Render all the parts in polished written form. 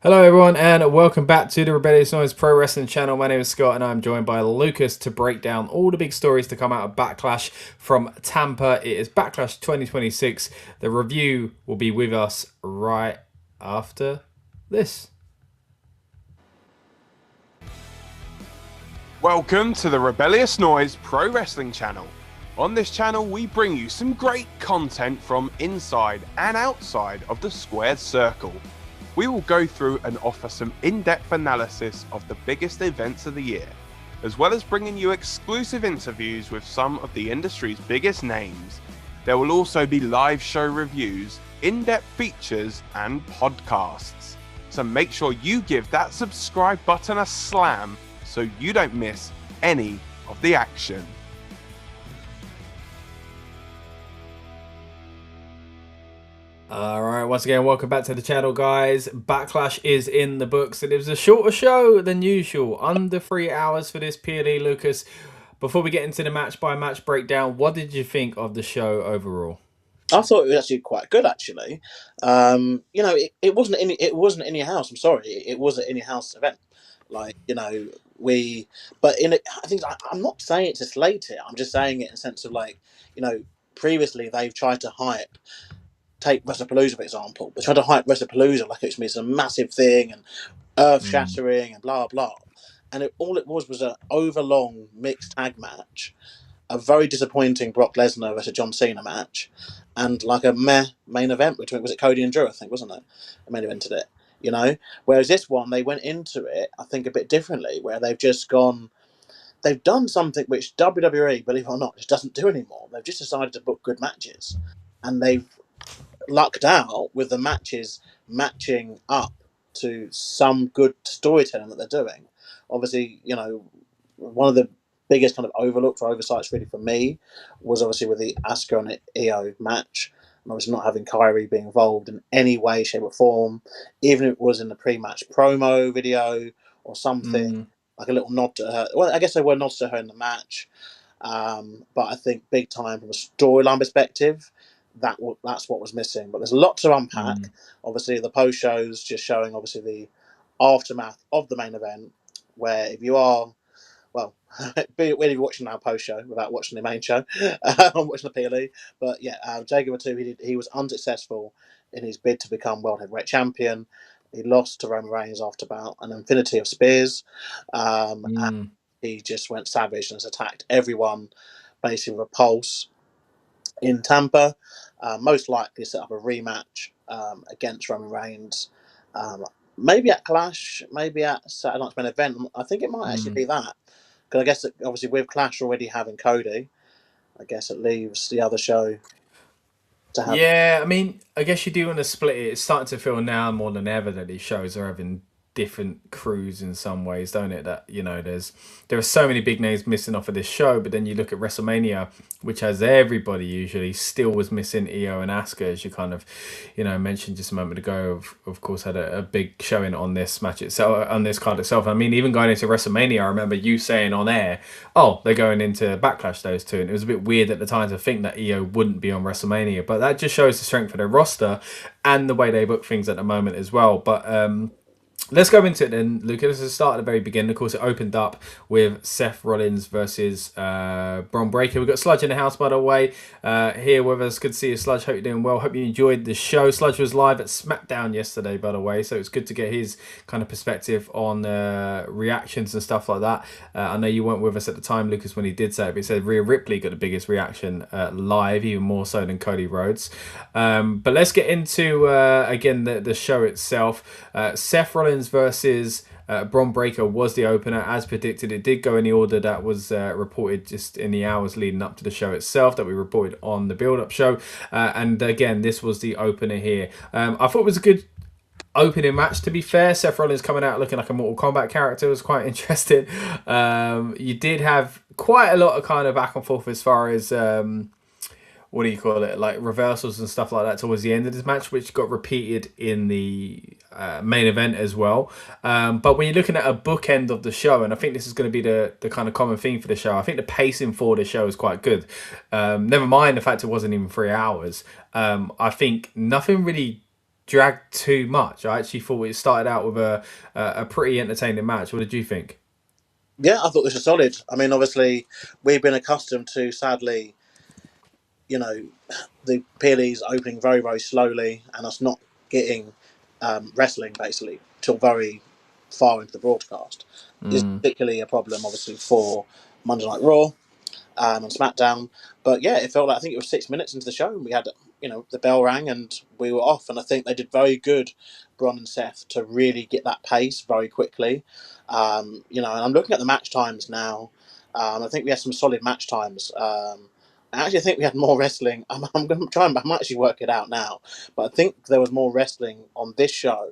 Hello everyone and welcome back to the Rebellious Noise Pro Wrestling channel. My name is Scott and I'm joined by Lucas to break down all the big stories to come out of Backlash from Tampa. It is Backlash 2026. The review will be with us right after this. Welcome to the Rebellious Noise Pro Wrestling channel. On this channel we bring you some great content from inside and outside of the squared circle. We will go through and offer some in-depth analysis of the biggest events of the year, as well as bringing you exclusive interviews with some of the industry's biggest names. There will also be live show reviews, in-depth features and podcasts. So make sure you give that subscribe button a slam so you don't miss any of the action. Alright, once again, welcome back to the channel, guys. Backlash is in the books, and it was a shorter show than usual. Under 3 hours for this PLE, Lucas. Before we get into the match-by-match breakdown, what did you think of the show overall? I thought it was actually quite good, actually. It wasn't in your house. I'm sorry, it was an in your house event. I think I'm not saying it to slate it. I'm just saying it in the sense of previously they've tried to take WrestlePalooza for example. They tried to hype WrestlePalooza like it's been some massive thing and earth shattering and blah blah. And all it was an overlong mixed tag match, a very disappointing Brock Lesnar versus John Cena match, and like a meh main event between, was it Cody and Drew, I think, wasn't it? The main evented it, Whereas this one, they went into it, I think, a bit differently, where they've done something which WWE, believe it or not, just doesn't do anymore. They've just decided to book good matches, and they've lucked out with the matches matching up to some good storytelling that they're doing. Obviously, one of the biggest kind of overlooked or oversights really for me was obviously with the Asuka and Iyo match, and obviously not having Kyrie be involved in any way, shape or form, even if it was in the pre-match promo video or something, like a little nod to her. Well, I guess there were nods to her in the match, but I think big time from a storyline perspective, that's what was missing. But there's a lot to unpack. Obviously, the post shows just showing obviously the aftermath of the main event, where if you are, well, when you're watching our post show without watching the main show, I'm watching the PLE. But yeah, Jacob Fatu, he was unsuccessful in his bid to become world heavyweight champion. He lost to Roman Reigns after about an infinity of spears, and he just went savage and has attacked everyone basically with a pulse in Tampa. Most likely set up a rematch against Roman Reigns. Maybe at Clash, maybe at Saturday night's main event. I think it might actually be that. Because I guess obviously with Clash already having Cody, I guess it leaves the other show to have. Yeah, I mean, I guess you do want to split it. It's starting to feel now more than ever that these shows are having different crews in some ways, don't it? That, there are so many big names missing off of this show, but then you look at WrestleMania, which has everybody usually, still was missing Iyo and Asuka, as you kind of, mentioned just a moment ago. Of course, had a big showing on this match itself, on this card itself. I mean, even going into WrestleMania, I remember you saying on air, "Oh, they're going into Backlash, those two," and it was a bit weird at the time to think that Iyo wouldn't be on WrestleMania, but that just shows the strength of their roster and the way they book things at the moment as well. But let's go into it then, Lucas. Let's start at the very beginning. Of course, it opened up with Seth Rollins versus Bron Breakker. We've got Sludge in the house, by the way, here with us. Good to see you, Sludge. Hope you're doing well. Hope you enjoyed the show. Sludge was live at SmackDown yesterday, by the way, so it's good to get his kind of perspective on reactions and stuff like that. I know you weren't with us at the time, Lucas, when he did say it, but he said Rhea Ripley got the biggest reaction live, even more so than Cody Rhodes. But let's get into, again, the show itself. Seth Rollins versus Bron Breakker was the opener, as predicted. It did go in the order that was reported just in the hours leading up to the show itself, that we reported on the build-up show. And again, this was the opener here. I thought it was a good opening match, to be fair. Seth Rollins coming out looking like a Mortal Kombat character was quite interesting. You did have quite a lot of kind of back and forth as far as what do you call it, like reversals and stuff like that towards the end of this match, which got repeated in the main event as well. But when you're looking at a bookend of the show, and I think this is going to be the kind of common theme for the show, I think the pacing for the show is quite good. Never mind the fact it wasn't even 3 hours. I think nothing really dragged too much. I actually thought it started out with a pretty entertaining match. What did you think? Yeah, I thought this was solid. I mean, obviously, we've been accustomed to, sadly, you know, the PLEs opening very, very slowly and us not getting wrestling basically till very far into the broadcast is particularly a problem, obviously, for Monday Night Raw on SmackDown. But yeah, it felt like I think it was 6 minutes into the show and we had the bell rang and we were off. And I think they did very good, Bron and Seth, to really get that pace very quickly. And I'm looking at the match times now. I think we had some solid match times. I actually think we had more wrestling. I'm going to try and I'm actually work it out now, but I think there was more wrestling on this show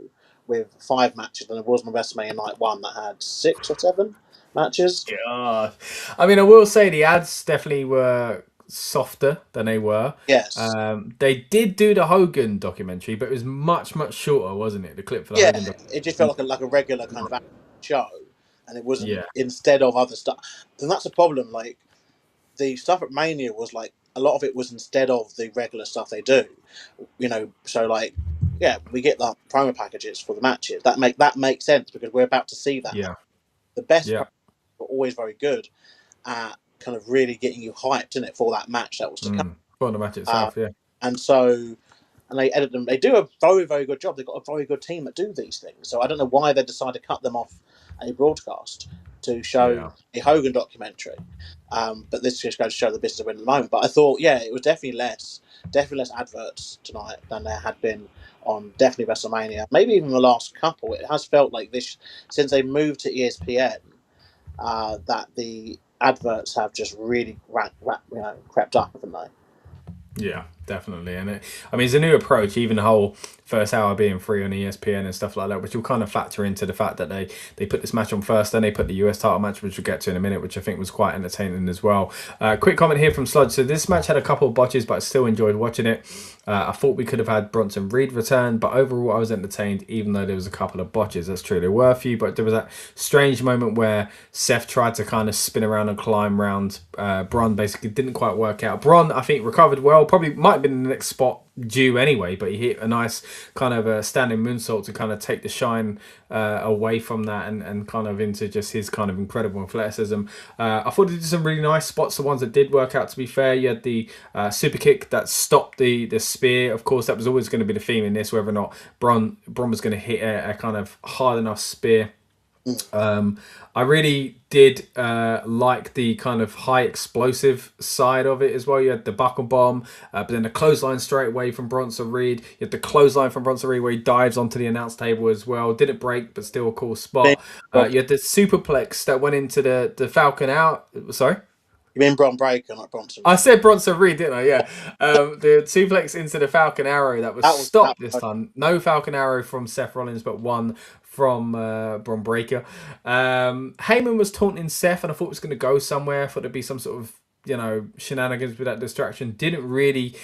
with 5 matches than there was on WrestleMania Night 1 that had 6 or 7 matches. Yeah, I mean, I will say the ads definitely were softer than they were. Yes. They did do the Hogan documentary, but it was much, much shorter, wasn't it? The clip for the Yeah, Hogan documentary. it just felt like a regular kind of show, and it wasn't Yeah. instead of other stuff. And that's a problem. Like the stuff at Mania was like a lot of it was instead of the regular stuff they do. So like yeah, we get the promo packages for the matches. That makes sense because we're about to see that. Yeah. The best Yeah. were always very good at kind of really getting you hyped in it for that match that was to come. For the match itself, yeah. And so, and they edit them. They do a very, very good job. They've got a very good team that do these things. So I don't know why they decided to cut them off a broadcast to show a Hogan documentary. But this just goes to show the business we're in at the moment. But I thought, yeah, it was definitely less adverts tonight than there had been on definitely WrestleMania. Maybe even the last couple. It has felt like this since they moved to ESPN that the adverts have just really crept up, haven't they? Yeah, definitely. And it's a new approach, even the whole first hour being free on ESPN and stuff like that, which will kind of factor into the fact that they put this match on first, then they put the US title match, which we'll get to in a minute, which I think was quite entertaining as well. Quick comment here from Sludge. So this match had a couple of botches, but I still enjoyed watching it. I thought we could have had Bronson Reed return, but overall I was entertained, even though there was a couple of botches. That's true. There were a few, but there was that strange moment where Seth tried to kind of spin around and climb around. Bron basically didn't quite work out. Bron, I think, recovered well. Probably might have been the next spot due anyway, but he hit a nice kind of a standing moonsault to kind of take the shine away from that and kind of into just his kind of incredible athleticism. I thought he did some really nice spots, the ones that did work out, to be fair. You had the super kick that stopped the spear. Of course, that was always going to be the theme in this, whether or not Bron was going to hit a kind of hard enough spear. I really did like the kind of high explosive side of it as well. You had the buckle bomb, but then the clothesline straight away from Bronson Reed. You had the clothesline from Bronson Reed where he dives onto the announce table as well. Didn't break, but still a cool spot. You had the superplex that went into the Falcon out. Sorry? You mean Bron Breakker, not Bronson? I said Bronson Reed, didn't I? Yeah. The suplex into the Falcon Arrow that was stopped this time. No Falcon Arrow from Seth Rollins, but one from Bron Breakker. Heyman was taunting Seth, and I thought it was going to go somewhere. I thought there'd be some sort of shenanigans with that distraction. Didn't really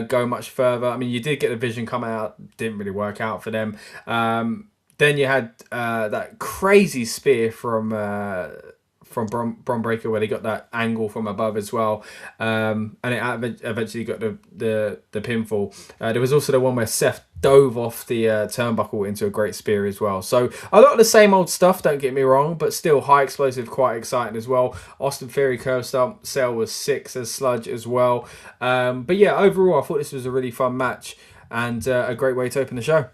go much further. I mean, you did get the Vision come out. Didn't really work out for them. Then you had that crazy spear from Bron Breakker where they got that angle from above as well, and it eventually got the pinfall. There was also the one where Seth dove off the turnbuckle into a great spear as well. So a lot of the same old stuff, don't get me wrong, but still high explosive, quite exciting as well. Austin Theory curve stomp sell was 6 as Sludge as well. But yeah, overall I thought this was a really fun match and a great way to open the show.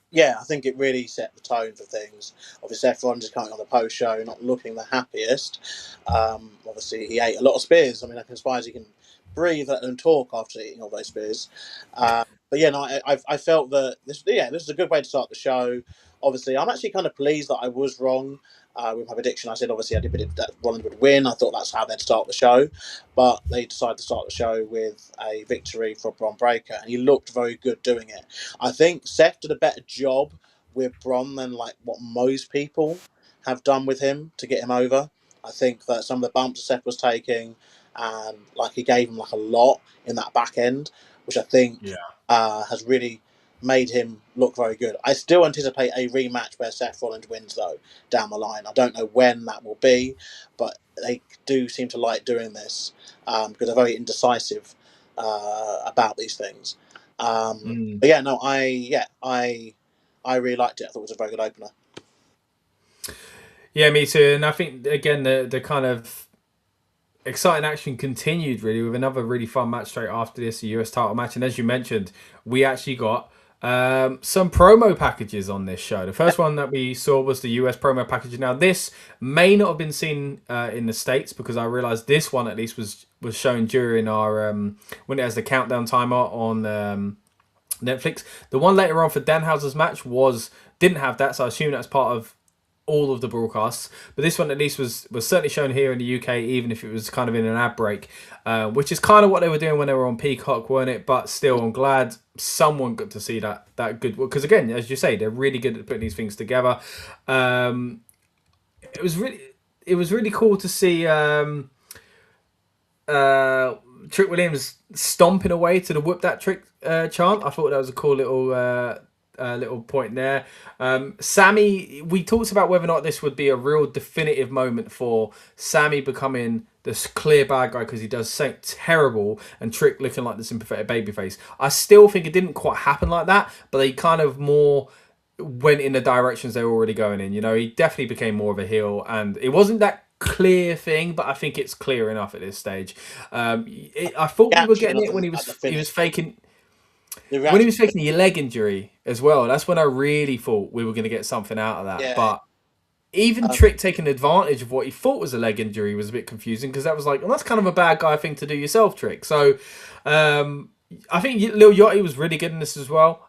Yeah, I think it really set the tone for things. Obviously, Seth Rollins is coming on the post show, not looking the happiest. Obviously, he ate a lot of spears. I mean, I can surprise he can breathe and talk after eating all those spears. But yeah, no, I felt that this is a good way to start the show. Obviously, I'm actually kind of pleased that I was wrong with my prediction. I said obviously I did predict that Rollins would win. I thought that's how they'd start the show, but they decided to start the show with a victory for Bron Breakker, and he looked very good doing it. I think Seth did a better job with Bron than like what most people have done with him to get him over. I think that some of the bumps Seth was taking, and like he gave him like a lot in that back end, which I think has really made him look very good. I still anticipate a rematch where Seth Rollins wins, though, down the line. I don't know when that will be, but they do seem to like doing this because they're very indecisive about these things. But yeah, no, I really liked it. I thought it was a very good opener. Yeah, me too. And I think again the kind of exciting action continued really with another really fun match straight after this, a US title match. And as you mentioned, we actually got some promo packages on this show. The first one that we saw was the US promo package. Now this may not have been seen in the States, because I realized this one at least was shown during our when it has the countdown timer on Netflix. The one later on for Danhausen's match didn't have that, so I assume that's part of all of the broadcasts. But this one at least was certainly shown here in the UK, even if it was kind of in an ad break, which is kind of what they were doing when they were on Peacock, weren't it? But still, I'm glad someone got to see that good, because again, as you say, they're really good at putting these things together. It was really cool to see Trick Williams stomping away to the "Whoop That Trick" chant. I thought that was a cool little point there. Sami, we talked about whether or not this would be a real definitive moment for Sami becoming this clear bad guy because he does something terrible, and Trick looking like the sympathetic babyface. I still think it didn't quite happen like that, but they kind of more went in the directions they were already going in. You know, he definitely became more of a heel, and it wasn't that clear thing, but I think it's clear enough at this stage. I thought we were getting it when he was faking. When he was faking your leg injury as well, that's when I really thought we were going to get something out of that. Yeah. But even Trick taking advantage of what he thought was a leg injury was a bit confusing, because that was like, well, that's kind of a bad guy thing to do yourself, Trick. So I think Lil Yachty was really good in this as well,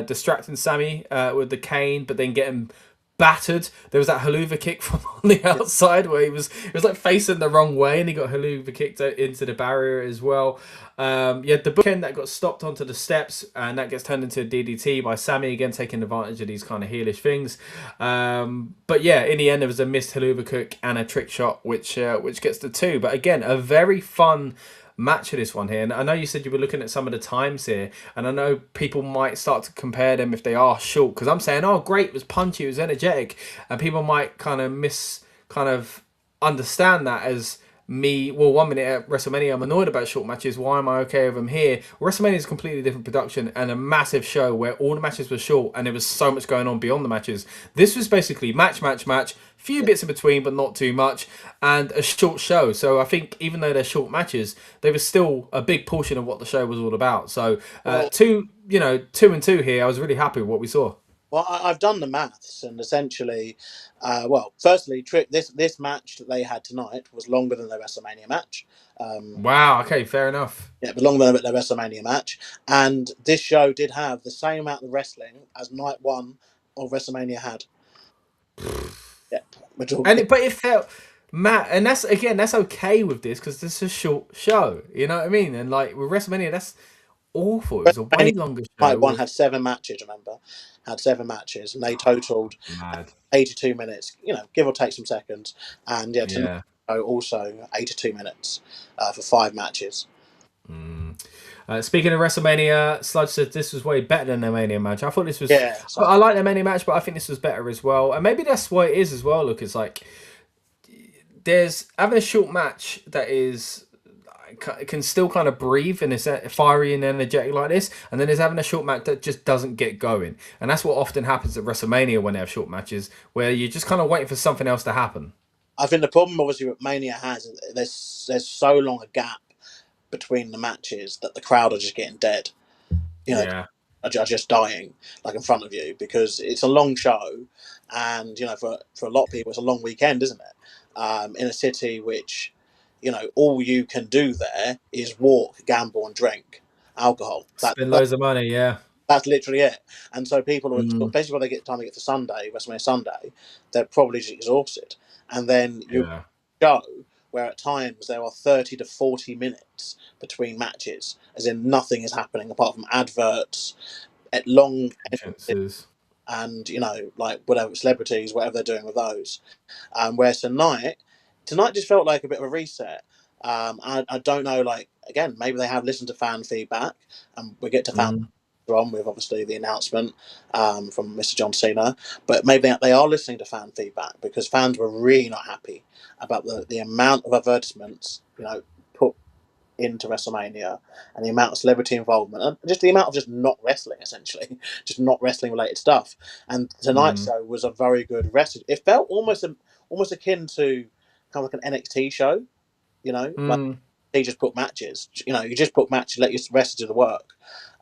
distracting Sami with the cane, but then getting battered. There was that haluva kick from on the outside where it was like facing the wrong way, and he got haluva kicked into the barrier as well. The bookend that got stopped onto the steps, and that gets turned into a DDT by Sami, again taking advantage of these kind of heelish things. But yeah, in the end there was a missed haluva kick and a trick shot, which gets the 2. But again, a very fun match of this one here. And I know you said you were looking at some of the times here, and I know people might start to compare them if they are short, because I'm saying, oh great, it was punchy, it was energetic, and people might kind of understand that as me, well, 1 minute at WrestleMania I'm annoyed about short matches, why am I okay with them here? WrestleMania is a completely different production and a massive show where all the matches were short and there was so much going on beyond the matches. This was basically match, few bits in between but not too much, and a short show. So I think even though they're short matches, they were still a big portion of what the show was all about. So 2 and 2 here, I was really happy with what we saw. Well, I've done the maths, and essentially, firstly, Trick, this match that they had tonight was longer than their WrestleMania match. Wow, okay, fair enough. Yeah, but longer than their WrestleMania match. And this show did have the same amount of wrestling as night 1 of WrestleMania had. Yeah, but it felt Matt, and that's okay with this because this is a short show. You know what I mean? And like with WrestleMania, that's awful. It was a way longer show. Night 1 had 7 matches. Remember, had 7 matches, and they totaled 82 minutes. You know, give or take some seconds. And tonight also 82 minutes for 5 matches. Speaking of WrestleMania, Sludge said this was way better than the Mania match. I thought this was. Yeah, I like the Mania match, but I think this was better as well. And maybe that's why it is as well. Look, it's like there's having a short match that is can still kind of breathe and it's fiery and energetic like this, and then there's having a short match that just doesn't get going. And that's what often happens at WrestleMania when they have short matches, where you're just kind of waiting for something else to happen. I think the problem, obviously, what Mania has is there's so long a gap between the matches that the crowd are just getting dead. You know, are just dying like in front of you, because it's a long show, and for a lot of people it's a long weekend, isn't it? In a city which, all you can do there is walk, gamble, and drink alcohol. Spend loads of money, yeah. That's literally it. And so people are, especially when they get time to get to Sunday, WrestleMania Sunday, they're probably just exhausted. And then you go where at times there are 30 to 40 minutes between matches, as in nothing is happening apart from adverts at long entrances and, like whatever, celebrities, whatever they're doing with those. Whereas tonight just felt like a bit of a reset. I don't know, like, again, maybe they have listened to fan feedback, and we get to fan on with obviously the announcement from Mr. John Cena, but maybe they are listening to fan feedback, because fans were really not happy about the amount of advertisements put into WrestleMania, and the amount of celebrity involvement, and just the amount of just not wrestling, essentially, just not wrestling related stuff. And tonight's show was a very good wrestling. It felt almost akin to kind of like an NXT show, like they just put matches. You just put matches, let your wrestlers do the work.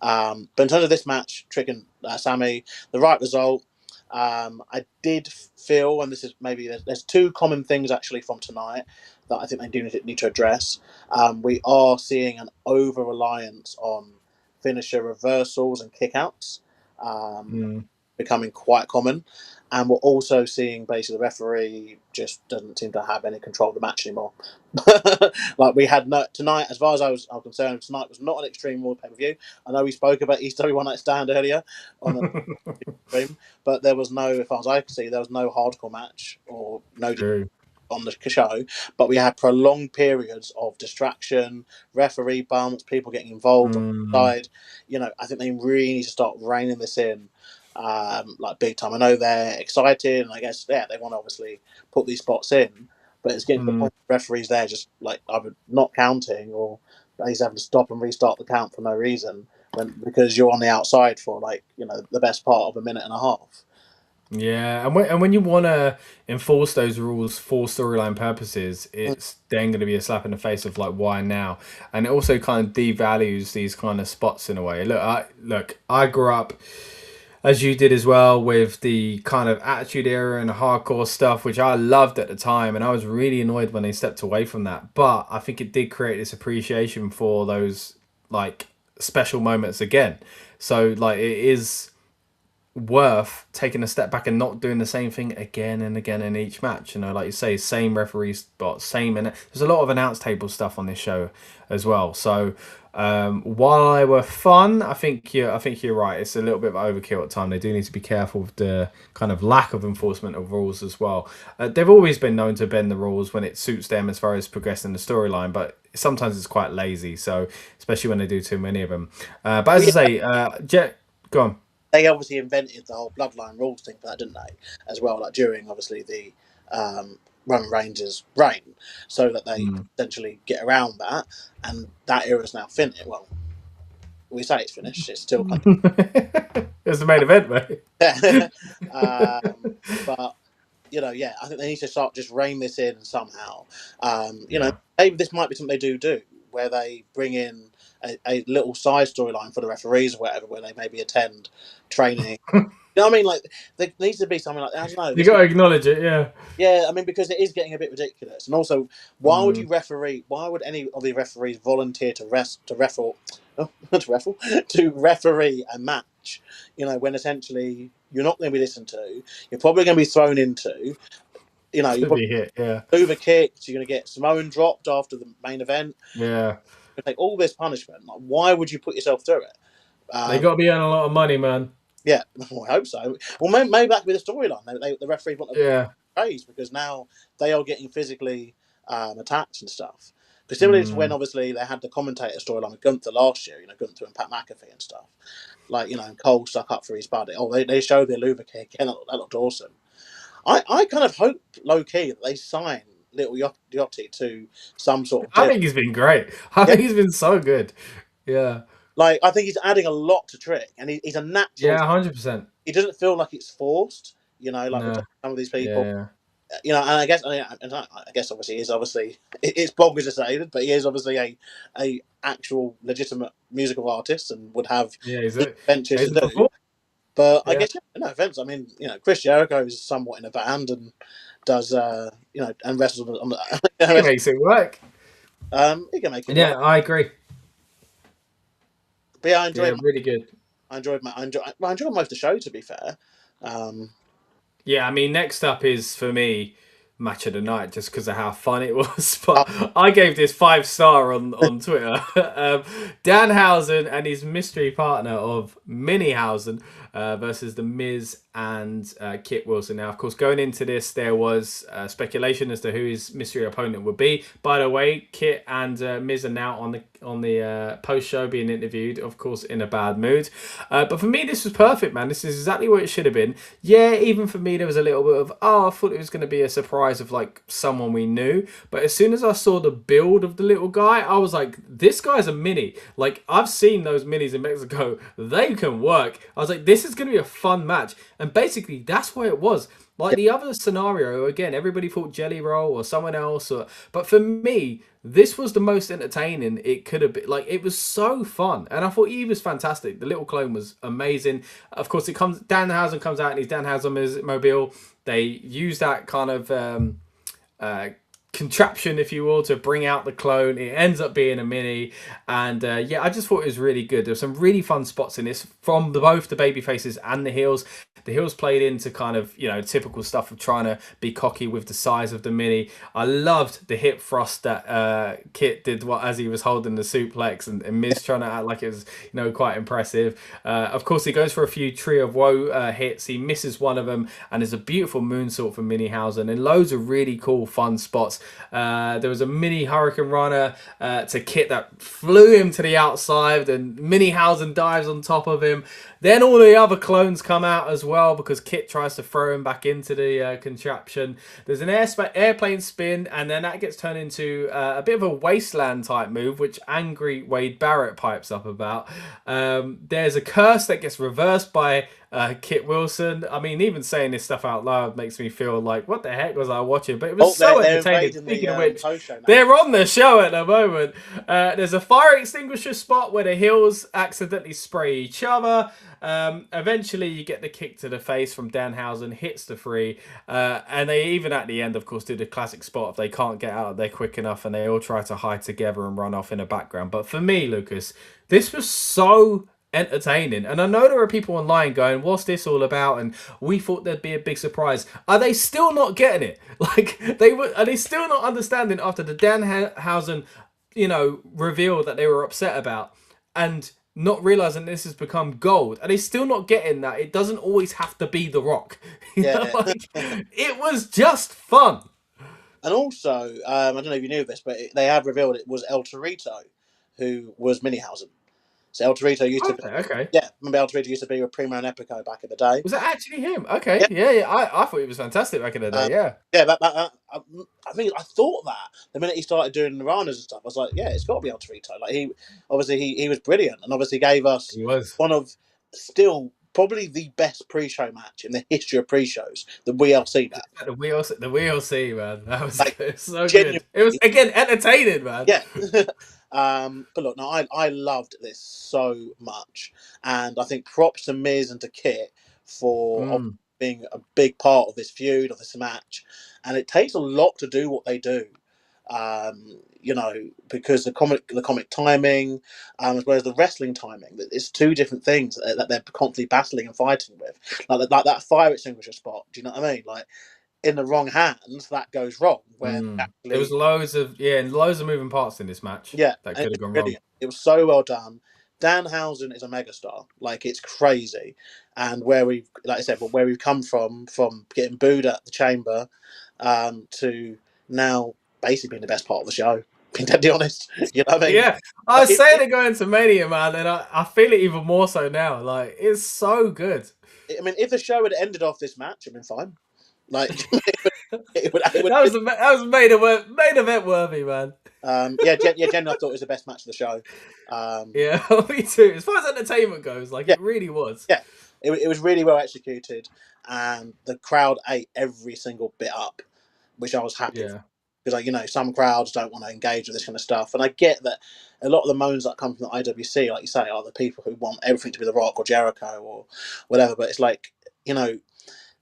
But in terms of this match, Trick and Sami, the right result. I did feel, and this is maybe there's two common things actually from tonight that I think they do need to address. We are seeing an over reliance on finisher reversals and kickouts becoming quite common, and we're also seeing basically the referee just doesn't seem to have any control of the match anymore. Like we had tonight, as far as I was concerned, tonight was not an Extreme Rules pay-per-view. I know we spoke about ECW One Night Stand earlier on the stream, but there was no, as far as I could see, there was no hardcore match or no on the show. But we had prolonged periods of distraction, referee bumps, people getting involved on the side. I think they really need to start reining this in. Like big time. I know they're excited, and I guess they want to obviously put these spots in, but it's getting to the point where referees there just like either not counting or he's having to stop and restart the count for no reason because you're on the outside for the best part of a minute and a half. Yeah, and when you want to enforce those rules for storyline purposes, it's then going to be a slap in the face of like, why now? And it also kind of devalues these kind of spots in a way. I grew up, as you did as well, with the kind of Attitude Era and hardcore stuff, which I loved at the time, and I was really annoyed when they stepped away from that. But I think it did create this appreciation for those like special moments again. So like it is worth taking a step back and not doing the same thing again and again in each match. Like you say, same referee spot, same, and there's a lot of announce table stuff on this show as well. So while they were fun, I think you're right. It's a little bit of overkill at time. They do need to be careful with the kind of lack of enforcement of rules as well. They've always been known to bend the rules when it suits them as far as progressing the storyline, but sometimes it's quite lazy. So especially when they do too many of them. But as I say, Jet, go on. They obviously invented the whole bloodline rules thing for that, didn't they? As well, like during obviously the Roman Reigns' reign, so that they essentially get around that, and that era's now finished. Well, we say it's finished. It's still kind of it's the main event, mate. But I think they need to start just rein this in somehow. Maybe this might be something they do where they bring in a little side storyline for the referees or whatever, where they maybe attend training. You know what I mean? Like there needs to be something like that. I don't know. You got to acknowledge it, yeah. Yeah, I mean, because it is getting a bit ridiculous. And also, why would you referee? Why would any of the referees volunteer to referee a match? When essentially you're not going to be listened to. You're probably going to be thrown into. You're probably hit, yeah. Overkicked. You're going to get Samoan dropped after the main event. Yeah. Take all this punishment. Like, why would you put yourself through it? They got to be earning a lot of money, man. Yeah, well, I hope so. Well, maybe that could be the storyline. The referees want to praise because now they are getting physically attacked and stuff. Because similarly to when obviously they had the commentator storyline with Gunther last year, Gunther and Pat McAfee and stuff. Like, Cole stuck up for his buddy. Oh, they showed their Luva kick and that looked awesome. I kind of hope low key that they sign Little Yachty to some sort of deal. I think he's been great. I think he's been so good. Yeah. Like, I think he's adding a lot to Trick, and he's a natural. Yeah, 100%. He doesn't feel like it's forced, with some of these people. Yeah. And I guess obviously it's bonkers to say that, but he is obviously a actual legitimate musical artist and would have ventures to do. But I guess no offense. I mean, Chris Jericho is somewhat in a band and does and wrestles on the. He makes it work. He can make it. Yeah, work. I agree. But yeah, I enjoyed. Really good. I enjoyed most of the show. To be fair. Yeah, I mean, next up is for me match of the night just because of how fun it was. But I gave this 5-star on Twitter. Danhausen and his mystery partner of Minihausen versus the Miz and Kit Wilson. Now, of course, going into this, there was speculation as to who his mystery opponent would be. By the way, Kit and Miz are now on the post show being interviewed, of course in a bad mood. But for me, this was perfect, man. This is exactly what it should have been. Yeah, even for me, there was a little bit of I thought it was going to be a surprise of like someone we knew. But as soon as I saw the build of the little guy, I was like, this guy's a mini. Like I've seen those minis in Mexico; they can work. I was like, this is going to be a fun match, and basically that's what it was. Like the other scenario, again, everybody thought Jelly Roll or someone else, but for me, this was the most entertaining it could have been. Like it was so fun, and I thought he was fantastic. The little clone was amazing. Of course, Danhausen comes out and he's Danhausen mobile. They use that kind of contraption, if you will, to bring out the clone. It ends up being a mini, and yeah, I just thought it was really good. There were some really fun spots in this from both the baby faces and the heels. The heels played into kind of, you know, typical stuff of trying to be cocky with the size of the mini. I loved the hip thrust that Kit did as he was holding the suplex, and Miz trying to act like it was, you know, quite impressive. Of course, he goes for a few Tree of Woe hits. He misses one of them, and there's a beautiful moonsault from Danhausen and loads of really cool, fun spots. There was a mini Hurricane Runner to Kit that flew him to the outside, and Danhausen dives on top of him. Then all the other clones come out as well because Kit tries to throw him back into the contraption. There's an airplane spin, and then that gets turned into a bit of a wasteland type move, which angry Wade Barrett pipes up about. There's a curse that gets reversed by Kit Wilson. I mean, even saying this stuff out loud makes me feel like, what the heck was I watching? But it was so entertaining. Speaking of which, they're on the show at the moment. There's a fire extinguisher spot where the heels accidentally spray each other. Eventually, you get the kick to the face from Danhausen, hits the three. And they even at the end, of course, do the classic spot if they can't get out there quick enough, and they all try to hide together and run off in the background. But for me, Lucas, this was so entertaining, and I know there are people online going, what's this all about, and we thought there'd be a big surprise. Are they still not getting it? Like are they still not understanding after the Danhausen, you know, reveal that they were upset about, and not realizing this has become gold? Are they still not getting that it doesn't always have to be The Rock? Like, it was just fun. And also, I don't know if you knew this, but they have revealed it was El Torito who was Danhausen. So El Torito used to be, yeah, remember El Torito used to be with Primo and Epico back in the day. Was that actually him? Okay, yeah. I thought he was fantastic back in the day. I mean, I thought that the minute he started doing the Ranas and stuff, I was like, yeah, it's got to be El Torito. Like he was brilliant, and obviously gave us one of still probably the best pre-show match in the history of pre-shows. The WLC match. The WLC, man. That was like, so good. It was again entertaining, man. Yeah. But look, no, I loved this so much, and I think props to Miz and to Kit for being a big part of this feud, of this match. And it takes a lot to do what they do, you know, because the comic timing, as well as the wrestling timing, it's two different things that they're constantly battling and fighting with. Like that fire extinguisher spot. Do you know what I mean? Like, in the wrong hands, that goes wrong. Where there was loads of moving parts in this match. Yeah, that could have gone wrong. It was so well done. Danhausen is a megastar, like it's crazy, and where we've come from getting booed at the chamber, to now basically being the best part of the show. Being deadly honest, you know what I mean? Yeah, I was saying it going to Mania, man, and I feel it even more so now. Like it's so good. I mean, if the show had ended off this match, it'd been fine. Like that was main event worthy, man. Generally, I thought it was the best match of the show. Yeah, me too. As far as entertainment goes, like it really was. Yeah, it was really well executed, and the crowd ate every single bit up, which I was happy for. Because, like, you know, some crowds don't want to engage with this kind of stuff, and I get that a lot of the moans that come from the IWC, like you say, are the people who want everything to be The Rock or Jericho or whatever. But it's like, you know,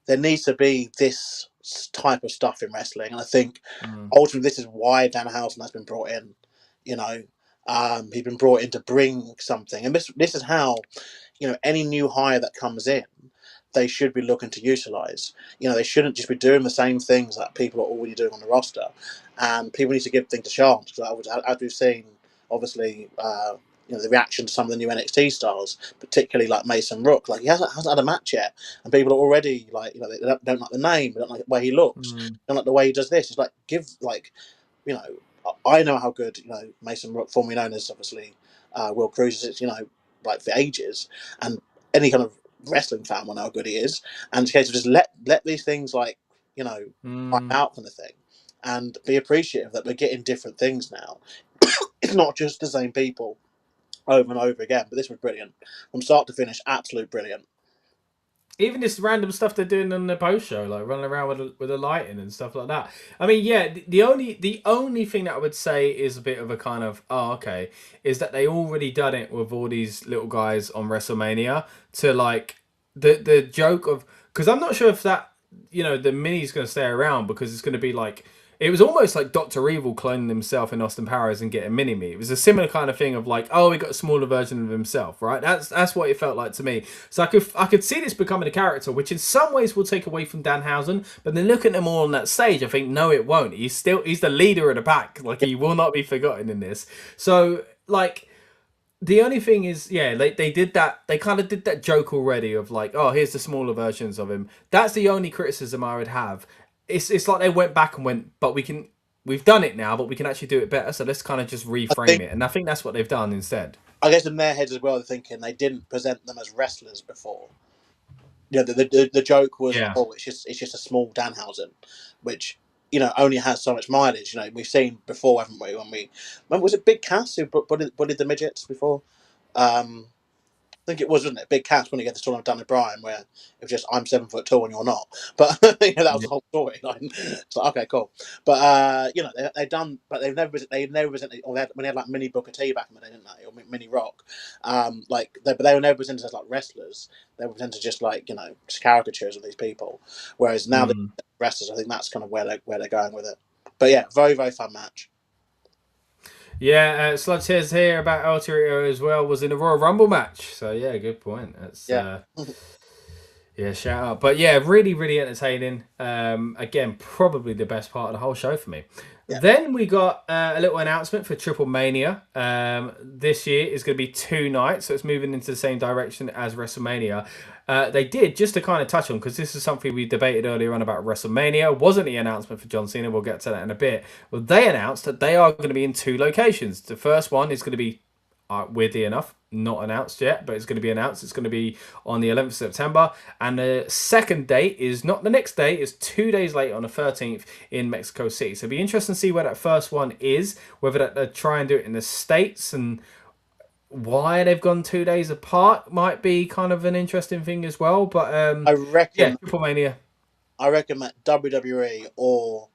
there needs to be this type of stuff in wrestling, and I think ultimately this is why Danhausen has been brought in. You know, he's been brought in to bring something, and this is how, you know, any new hire that comes in, they should be looking to utilize. You know, they shouldn't just be doing the same things that people are already doing on the roster, and people need to give things a chance. Because as we've seen, obviously, you know, the reaction to some of the new NXT stars, particularly like Mason Rook, like he hasn't had a match yet, and people are already like, you know, they don't like the name, they don't like the way he looks, they don't like the way he does this. It's like, give, like, you know, I know how good, Mason Rook, formerly known as obviously Will Cruz, is, like for ages, and any kind of wrestling fan will know how good he is. And it's a case of just let these things fight out kind of thing, and be appreciative that we're getting different things now. It's not just the same people over and over again. But this was brilliant from start to finish. Absolute brilliant. Even this random stuff they're doing on the post show, like running around with the lighting and stuff like that. I mean, yeah, the only thing that I would say is a bit of a kind of okay, is that they already done it with all these little guys on WrestleMania to like the joke of, because I'm not sure if that the mini's going to stay around, because it's going to be like, it was almost like Dr. Evil cloning himself in Austin Powers and getting Mini-Me. It was a similar kind of thing of like, oh, he got a smaller version of himself, right? That's what it felt like to me. So I could see this becoming a character, which in some ways will take away from Danhausen, but then looking at them all on that stage, I think, no, it won't. He's the leader of the pack. Like, he will not be forgotten in this. So, like, the only thing is, yeah, they did that. They kind of did that joke already of like, oh, here's the smaller versions of him. That's the only criticism I would have. It's like they went back and went, but we've done it now, but we can actually do it better. So let's kind of just reframe it. And I think that's what they've done instead. I guess in their heads as well, they're thinking they didn't present them as wrestlers before. The joke was, oh, it's just a small Danhausen, which only has so much mileage. We've seen before, haven't we? When was it Big Cass who bullied the midgets before? I think it was, wasn't it? Big Cass when he had the story of Dan O'Brien, where it was just, I'm 7 foot tall and you're not. But that was the whole storyline. It's like, okay, cool. But they've done, but they've never presented. Or when they had like mini Booker T back in the day, didn't they? Or mini Rock. But they were never presented as like wrestlers. They were presented just like just caricatures of these people. Whereas now they're wrestlers. I think that's kind of where they're going with it. But yeah, very very fun match. Yeah, Sludge says here about El Torito as well, was in a Royal Rumble match. So yeah, good point. That's yeah, shout out. But yeah, really, really entertaining. Again, probably the best part of the whole show for me. Yeah. Then we got a little announcement for Triple Mania. This year is going to be 2 nights, so it's moving into the same direction as WrestleMania. They did, just to kind of touch on, because this is something we debated earlier on about WrestleMania, wasn't the announcement for John Cena. We'll get to that in a bit. Well, they announced that they are going to be in 2 locations. The first one is going to be, weirdly enough, not announced yet, but it's going to be announced. It's going to be on the 11th of September. And the second date is not the next day, it's 2 days later on the 13th in Mexico City. So it'll be interesting to see where that first one is, whether they'll try and do it in the States, and why they've gone 2 days apart might be kind of an interesting thing as well. But I reckon, Triple Mania. I reckon that WWE or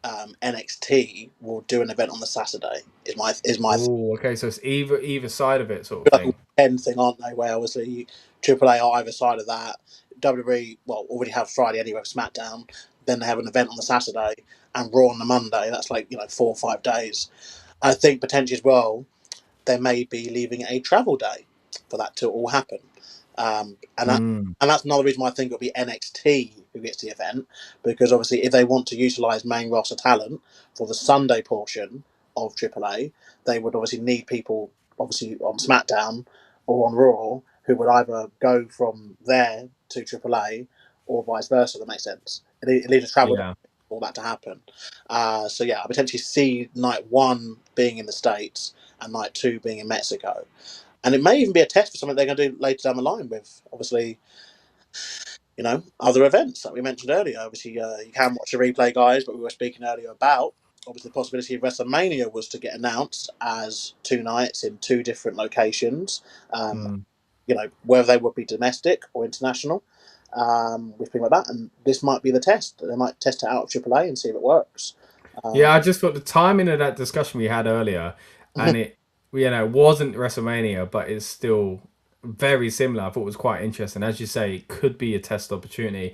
NXT will do an event on the Saturday. Is my okay, so it's either side of it, sort of thing. Like thing, aren't they? Where obviously AAA are either side of that. WWE already have Friday anyway with SmackDown. Then they have an event on the Saturday and Raw on the Monday. That's like 4 or 5 days. I think potentially as well, they may be leaving a travel day for that to all happen. And that's another reason why I think it'll be NXT who gets the event, because obviously if they want to utilise main roster talent for the Sunday portion of AAA, they would obviously need people obviously on SmackDown or on Raw who would either go from there to AAA or vice versa. That makes sense. It leaves a travel day for that to happen. So yeah, I potentially see night 1 being in the States and night 2 being in Mexico. And it may even be a test for something they're going to do later down the line with, obviously, other events that we mentioned earlier. Obviously, you can watch the replay, guys, but we were speaking earlier about, obviously, the possibility of WrestleMania was to get announced as 2 nights in 2 different locations. Whether they would be domestic or international. We've been like that, and this might be the test. They might test it out of AAA and see if it works. I just thought the timing of that discussion we had earlier, and it wasn't WrestleMania, but it's still very similar. I thought it was quite interesting. As you say, it could be a test opportunity.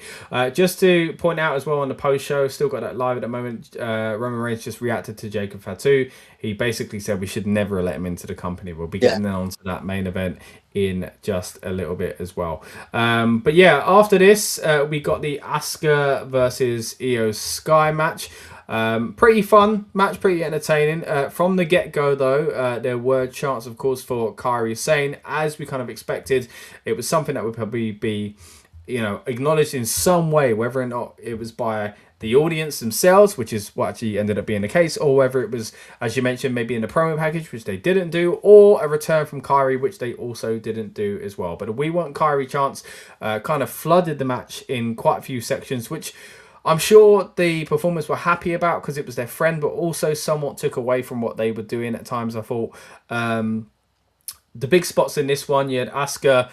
Just to point out as well on the post show, still got that live at the moment. Roman Reigns just reacted to Jacob Fatu. He basically said we should never let him into the company. We'll be getting on to that main event in just a little bit as well. But yeah, after this, we got the Asuka versus Iyo Sky match. Pretty fun match, pretty entertaining. From the get-go, though, there were chances, of course, for Kairi Sane, as we kind of expected. It was something that would probably be acknowledged in some way, whether or not it was by the audience themselves, which is what actually ended up being the case, or whether it was, as you mentioned, maybe in the promo package, which they didn't do, or a return from Kyrie, which they also didn't do as well. But We Want Kyrie chants kind of flooded the match in quite a few sections, which I'm sure the performers were happy about because it was their friend, but also somewhat took away from what they were doing at times, I thought. The big spots in this one, you had Asuka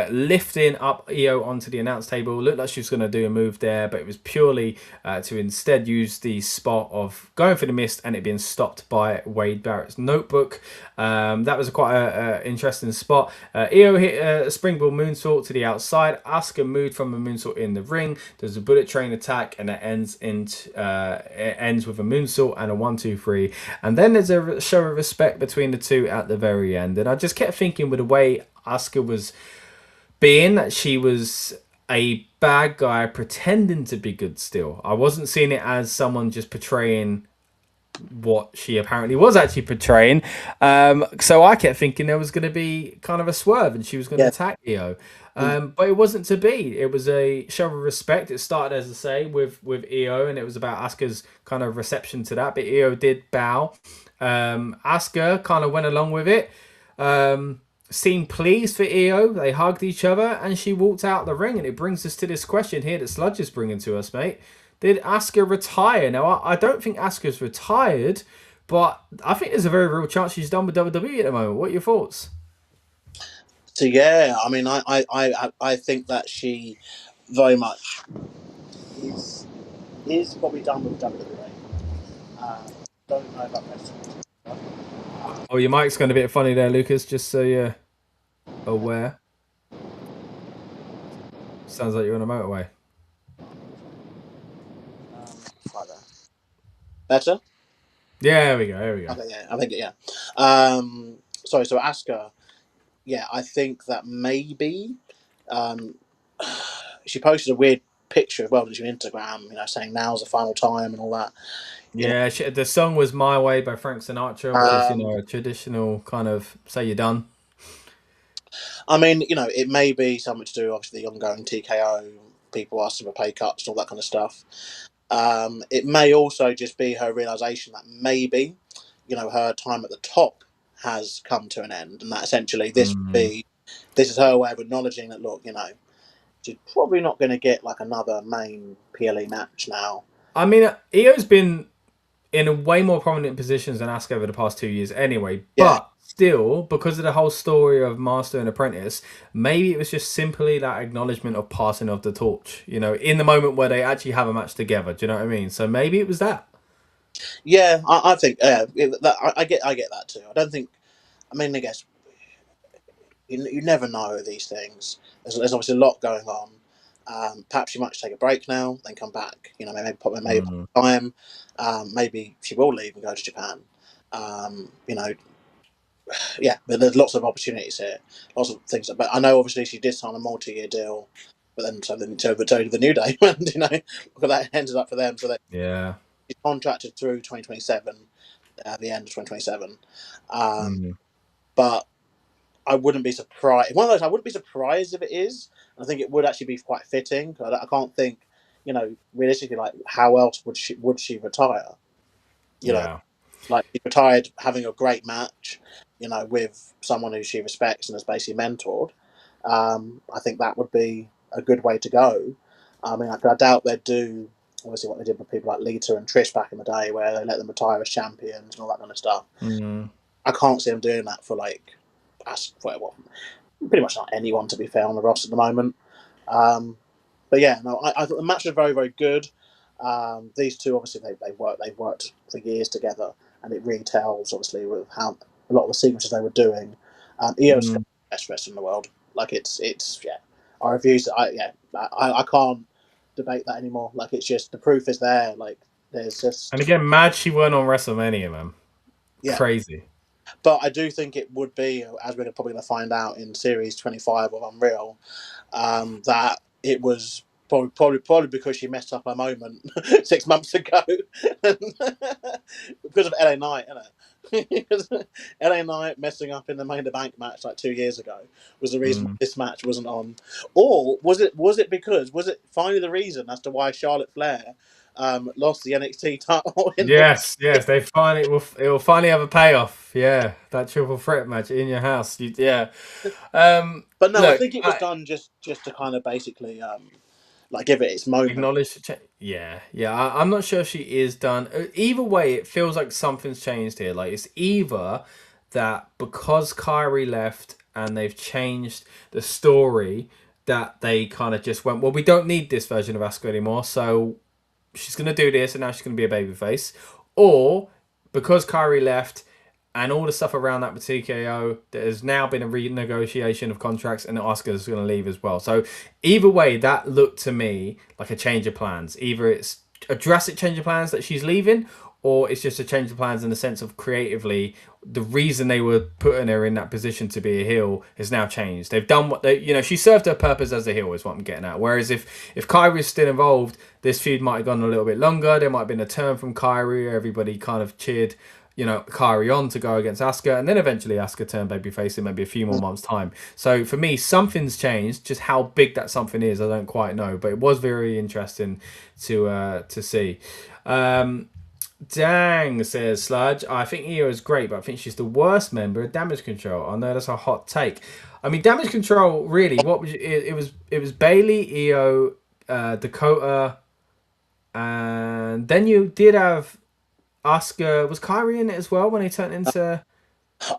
lifting up Iyo onto the announce table. Looked like she was going to do a move there, but it was purely to instead use the spot of going for the mist and it being stopped by Wade Barrett's notebook. That was quite an interesting spot. Iyo hit a springboard moonsault to the outside. Asuka moved from a moonsault in the ring. There's a bullet train attack, and it ends with a moonsault and a 1-2-3. And then there's a show of respect between the two at the very end. And I just kept thinking, with the way Asuka was being, that she was a bad guy pretending to be good still. I wasn't seeing it as someone just portraying what she apparently was actually portraying. So I kept thinking there was going to be kind of a swerve and she was going to attack Iyo. But it wasn't to be. It was a show of respect. It started, as I say, with Iyo, and it was about Asuka's kind of reception to that. But Iyo did bow. Asuka kind of went along with it. Seemed pleased for Iyo. They hugged each other and she walked out the ring. And it brings us to this question here that Sludge is bringing to us, mate. Did Asuka retire? Now, I don't think Asuka's retired, but I think there's a very real chance she's done with WWE at the moment. What are your thoughts? So yeah, I mean, I think that she very much is probably done with WWE. Don't know about wrestling. Oh, your mic's going a bit funny there, Lucas, just so you're aware. Sounds like you're on a motorway. Right there. Better? Yeah, there we go. Okay, yeah, I think yeah. Sorry, so Asuka, yeah, I think that maybe she posted a weird picture as well on Instagram, saying now's the final time and all that. Yeah, the song was My Way by Frank Sinatra, which is, a traditional kind of say you're done. I mean, it may be something to do, obviously, the ongoing TKO, people asking for pay cuts and all that kind of stuff. It may also just be her realization that maybe, her time at the top has come to an end, and that essentially this is her way of acknowledging that, look, she's probably not going to get like another main PLE match now. I mean, Iyo's been in a way more prominent positions than Asuka over the past 2 years anyway, but still, because of the whole story of Master and Apprentice, maybe it was just simply that acknowledgement of passing of the torch, in the moment where they actually have a match together. Do you know what I mean? So maybe it was that. Yeah, I think I get that too. I don't think. I mean, I guess you never know these things. There's obviously a lot going on. Perhaps she might take a break now, then come back. Maybe time. Maybe she will leave and go to Japan. Yeah, but there's lots of opportunities here, lots of things. But I know obviously she did sign a multi-year deal, but then to the New Day, and look at that ended up for them. So she's contracted through 2027, the end of 2027. But I wouldn't be surprised. One of those, I wouldn't be surprised if it is. I think it would actually be quite fitting. I can't think, realistically, like how else would she retire? Like she retired having a great match, with someone who she respects and has basically mentored. I think that would be a good way to go. I mean, I doubt they'd do obviously what they did with people like Lita and Trish back in the day, where they let them retire as champions and all that kind of stuff. I can't see them doing that for pretty much not anyone, to be fair, on the roster at the moment. But yeah, no, I thought the match was very, very good. These two, obviously, they've worked for years together, and it really tells, obviously, with how a lot of the sequences they were doing. Iyo Sky, the best wrestler in the world. Like it's yeah. Our reviews, I can't debate that anymore. Like it's just the proof is there. Like there's just. And again, mad she won on WrestleMania, man. Yeah. Crazy. But I do think it would be, as we're probably going to find out in Series 25 of Unreal, that it was Probably because she messed up her moment 6 months ago. Because of LA Knight, isn't it? Because LA Knight messing up in the Money in the Bank match like 2 years ago was the reason this match wasn't on. Or was it finally the reason as to why Charlotte Flair lost the NXT title? Yes, they it will finally have a payoff. Yeah, that triple threat match in your house. Yeah. But no, look, I think it was done just to kind of basically like give it its moment. Acknowledge. Yeah. I'm not sure if she is done. Either way, it feels like something's changed here. Like it's either that because Kyrie left and they've changed the story, that they kind of just went, well, we don't need this version of Asuka anymore, so she's going to do this and now she's going to be a babyface. Or because Kyrie left and all the stuff around that with TKO, there has now been a renegotiation of contracts and Asuka's going to leave as well. So either way, that looked to me like a change of plans. Either it's a drastic change of plans that she's leaving, or it's just a change of plans in the sense of creatively, the reason they were putting her in that position to be a heel has now changed. They've done what they, she served her purpose as a heel is what I'm getting at. Whereas if Kyrie's still involved, this feud might have gone a little bit longer. There might have been a turn from Kyrie. Everybody kind of cheered, Kyrie on to go against Asuka. And then eventually Asuka turned babyface in maybe a few more months' time. So for me, something's changed. Just how big that something is, I don't quite know. But it was very interesting to see. Dang, says Sludge. I think Iyo is great, but I think she's the worst member of Damage Control. I know that's a hot take. I mean, Damage Control, really, what was it was Bailey, Iyo, Dakota, and then you did have Asuka. Was Kyrie in it as well when he turned into?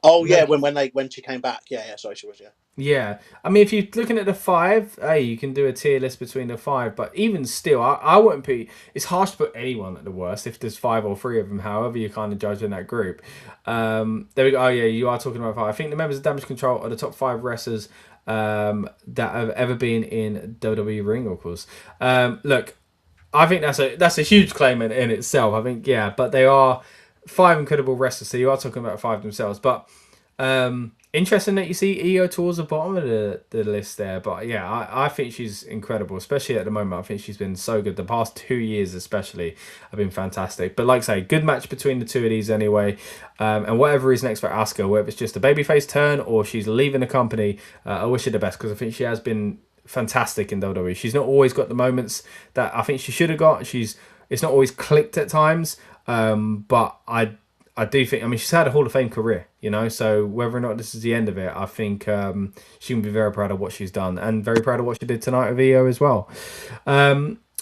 Oh yeah, when she came back. Yeah. Sorry, she was. Yeah. Yeah, I mean, if you're looking at the 5, hey, you can do a tier list between the 5, but even still, I wouldn't put. It's harsh to put anyone at the worst if there's 5 or 3 of them. However, you kind of judge in that group. There we go. Oh yeah, you are talking about 5. I think the members of Damage Control are the top 5 wrestlers that have ever been in WWE ring, of course. Look, I think that's a huge claim in itself. I think but they are 5 incredible wrestlers. So you are talking about 5 themselves, but. Interesting that you see Iyo towards the bottom of the list there. But yeah, I think she's incredible, especially at the moment. I think she's been so good. The past 2 years especially have been fantastic. But like I say, good match between the two of these anyway. And whatever is next for Asuka, whether it's just a babyface turn or she's leaving the company, I wish her the best because I think she has been fantastic in WWE. She's not always got the moments that I think she should have got. It's not always clicked at times. But I do think, she's had a Hall of Fame career, so whether or not this is the end of it, I think she can be very proud of what she's done and very proud of what she did tonight with Iyo as well.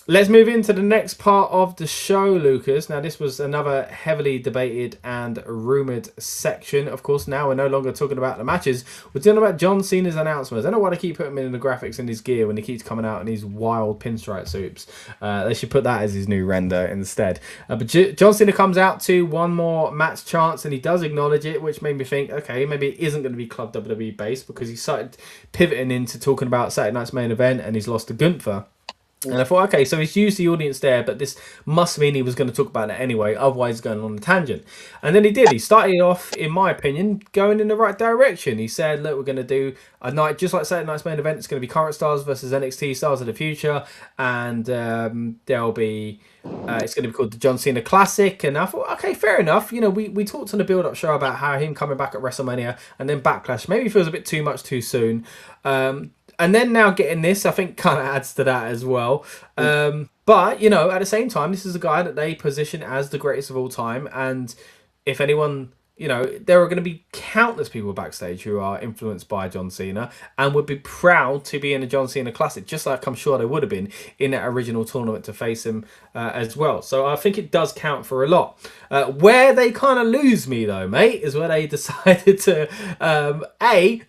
Let's move into the next part of the show, Lucas. Now, this was another heavily debated and rumoured section. Of course, now we're no longer talking about the matches. We're talking about John Cena's announcements. I don't know why they keep putting him in the graphics in his gear when he keeps coming out in these wild pinstripe suits. They should put that as his new render instead. But John Cena comes out to one more match chance, and he does acknowledge it, which made me think, okay, maybe it isn't going to be Club WWE based because he started pivoting into talking about Saturday night's main event and he's lost to Gunther. And I thought, okay, so he's used the audience there, but this must mean he was going to talk about it anyway, otherwise he's going on a tangent. And then he did. He started off, in my opinion, going in the right direction. He said, look, we're going to do a night, just like Saturday night's main event, it's going to be current stars versus NXT stars of the future, and there'll be, it's going to be called the John Cena Classic. And I thought, okay, fair enough. We talked on the build-up show about how him coming back at WrestleMania and then Backlash maybe feels a bit too much too soon. And then now getting this, I think, kind of adds to that as well. But, at the same time, this is a guy that they position as the greatest of all time. And if anyone, there are going to be countless people backstage who are influenced by John Cena and would be proud to be in a John Cena Classic, just like I'm sure they would have been in that original tournament to face him as well. So I think it does count for a lot. Where they kind of lose me, though, mate, is where they decided to,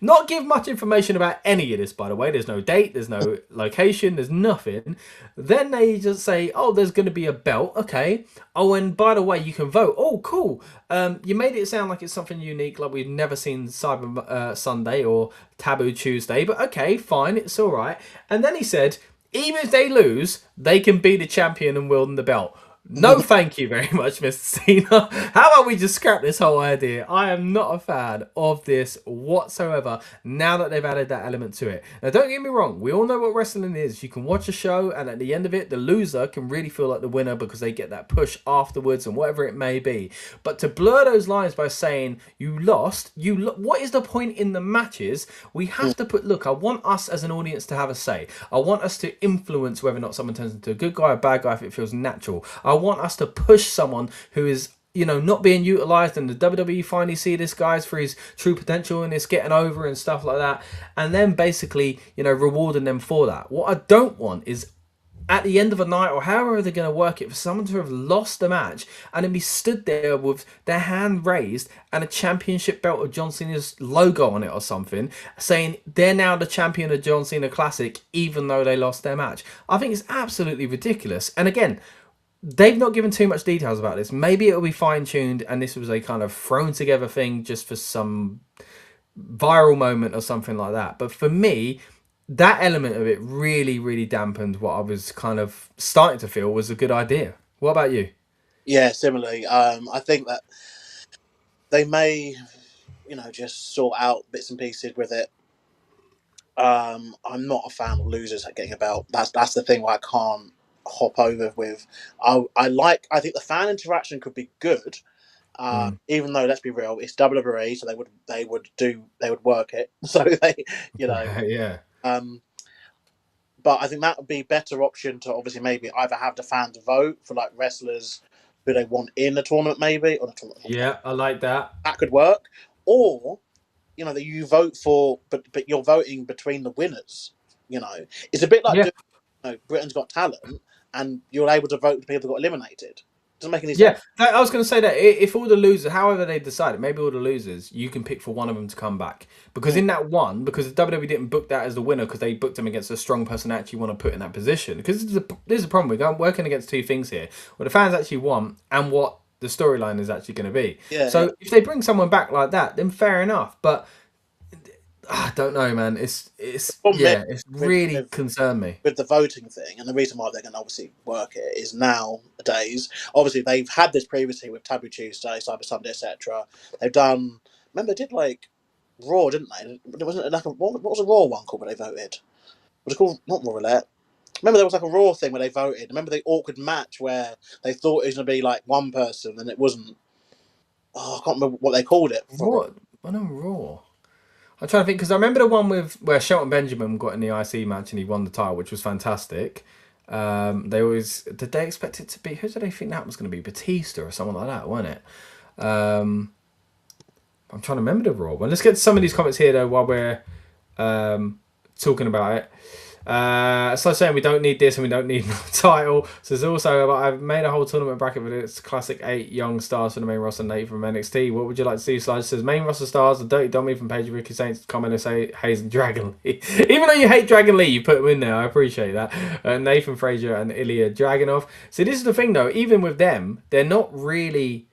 not give much information about any of this, by the way. There's no date, there's no location, there's nothing. Then they just say, oh, there's going to be a belt, okay. Oh, and by the way, you can vote. Oh, cool. You made it sound like it's something unique, like we've never seen Cyber Sunday or Taboo Tuesday, but okay, fine, it's all right. And then he said, even if they lose, they can be the champion and wield the belt. No, thank you very much, Mr. Cena. How about we just scrap this whole idea? I am not a fan of this whatsoever now that they've added that element to it. Now, don't get me wrong. We all know what wrestling is. You can watch a show, and at the end of it, the loser can really feel like the winner because they get that push afterwards and whatever it may be. But to blur those lines by saying you lost, what is the point in the matches? We have to put, look, I want us as an audience to have a say. I want us to influence whether or not someone turns into a good guy or a bad guy if it feels natural. I want us to push someone who is, not being utilized, and the WWE finally see this guy's for his true potential and it's getting over and stuff like that, and then basically, rewarding them for that. What I don't want is at the end of a night, or however they're going to work it, for someone to have lost a match and then be stood there with their hand raised and a championship belt of John Cena's logo on it or something, saying they're now the champion of John Cena Classic, even though they lost their match. I think it's absolutely ridiculous. And again, they've not given too much details about this. Maybe it'll be fine-tuned and this was a kind of thrown together thing just for some viral moment or something like that. But for me, that element of it really, really dampened what I was kind of starting to feel was a good idea. What about you? Yeah, similarly. I think that they may, just sort out bits and pieces with it. I'm not a fan of losers getting a belt. That's the thing where I can't hop over with. I think the fan interaction could be good. Even though, let's be real, it's WWE, so they would work it. So Yeah. But I think that would be a better option to obviously maybe either have the fans vote for like wrestlers who they want in the tournament, maybe, or the tournament. Yeah, I like that. That could work. Or, that you vote for, but you're voting between the winners. It's a bit like Britain's Got Talent, and you're able to vote the people who got eliminated. Doesn't make any sense. Yeah, I was going to say that if all the losers, however they decide it, maybe all the losers, you can pick for one of them to come back. Because in that one, because the WWE didn't book that as the winner because they booked him against a strong person they actually want to put in that position. Because there's a problem. We're working against two things here. What the fans actually want and what the storyline is actually going to be. Yeah, so if they bring someone back like that, then fair enough. But I don't know, man. It's really concerned me with the voting thing, and the reason why they're going to obviously work it is nowadays. Obviously, they've had this previously with Taboo Tuesday, Cyber Sunday, etc. They've done. Remember, they did like Raw, didn't they? It wasn't like what was a Raw one called where they voted? Was it called not Raw Roulette? Remember, there was like a Raw thing where they voted. Remember the awkward match where they thought it was going to be like one person and it wasn't. Oh, I can't remember what they called it. What? I know Raw. I'm trying to think because I remember the one where Shelton Benjamin got in the IC match and he won the title, which was fantastic. Did they expect it to be? Who did they think that was going to be? Batista or someone like that, wasn't it? I'm trying to remember the Raw one. Let's get to some of these comments here though while we're talking about it. So saying we don't need this and we don't need the title. So there's also I've made a whole tournament bracket with its classic 8 young stars from the main roster and 8 from NXT. What would you like to see? Slide says main roster stars: the Dirty Dommy from Page Ricky Saints, Commander say Hayes and Dragon Lee. Even though you hate Dragon Lee, you put him in there. I appreciate that. Nathan Frazier and Ilya Dragunov. So this is the thing though. Even with them, they're not really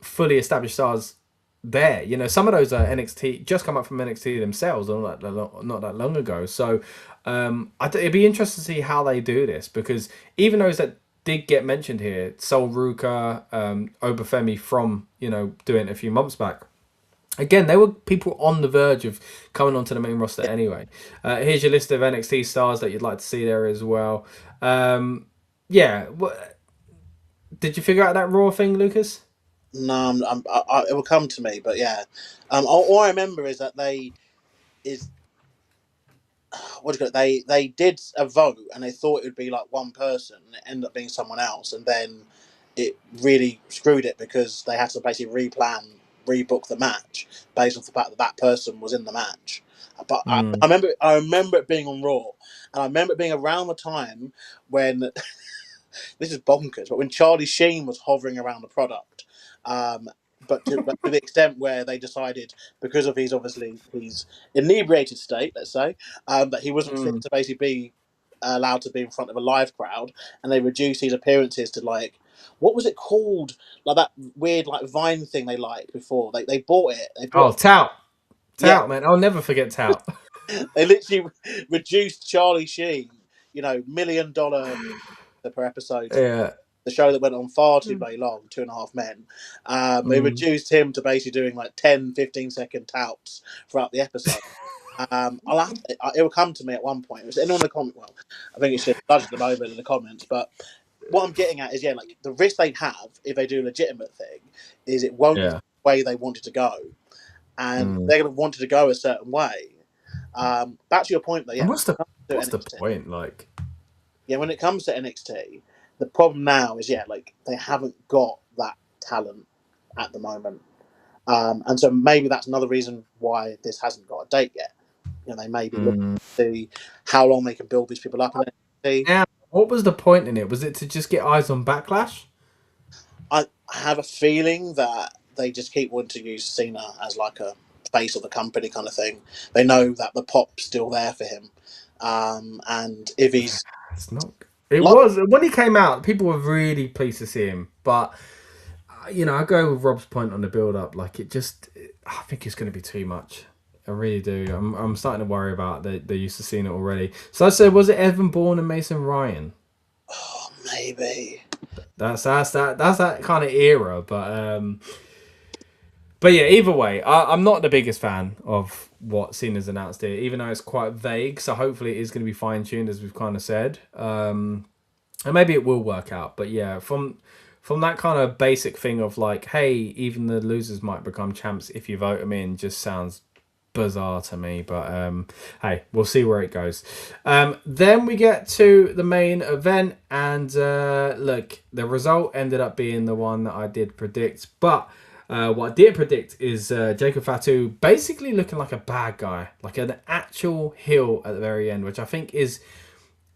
fully established stars. There, some of those are NXT, just come up from NXT themselves, not that long ago. So it'd be interesting to see how they do this because even those that did get mentioned here, Sol Ruka, Obafemi from doing it a few months back. Again, they were people on the verge of coming onto the main roster anyway. Here's your list of NXT stars that you'd like to see there as well. Did you figure out that Raw thing, Lucas? No, it will come to me, but yeah. All I remember is that they did a vote and they thought it would be like one person and it ended up being someone else, and then it really screwed it because they had to basically rebook the match based on the fact that person was in the match. But I remember it being on Raw, and I remember it being around the time when this is bonkers, but when Charlie Sheen was hovering around the product. But to the extent where they decided, because of his inebriated state, let's say, that he wasn't fit to basically be allowed to be in front of a live crowd, and they reduced his appearances to like, what was it called? Like that weird like Vine thing they liked before. They bought it. Tout, man! I'll never forget Tout. They literally reduced Charlie Sheen, $1 million per episode. Yeah. the show that went on far too very long, 2.5 Men. They reduced him to basically doing like 10, 15-second touts throughout the episode. It will come to me at one point. Was anyone in the comment? Well, I think it's just judged at the moment in the comments. But what I'm getting at is, like the risk they have if they do a legitimate thing is it won't go the way they wanted to go, and they're going to want it to go a certain way. Back to your point, though. Yeah, what's the point? Like, yeah, when it comes to NXT, the problem now is, like they haven't got that talent at the moment, and so maybe that's another reason why this hasn't got a date yet. They may be looking to see how long they can build these people up in NXT. Yeah, what was the point in it? Was it to just get eyes on Backlash? I have a feeling that they just keep wanting to use Cena as like a face of the company kind of thing. They know that the pop's still there for him, and if he's was when he came out, people were really pleased to see him, but I go with Rob's point on the build-up. Like, I think it's going to be too much. I really do. I'm starting to worry about they used to seeing it already. So I said, was it Evan Bourne and Mason Ryan? Oh, maybe. That's that kind of era, but yeah. Either way, I'm not the biggest fan of what Cena's announced here, even though it's quite vague. So hopefully it is going to be fine tuned, as we've kind of said, and maybe it will work out. But yeah, from that kind of basic thing of like, hey, even the losers might become champs if you vote them in, just sounds bizarre to me. But hey, we'll see where it goes. Then we get to the main event, and look, the result ended up being the one that I did predict. But what I did predict is Jacob Fatu basically looking like a bad guy, like an actual heel at the very end, which I think is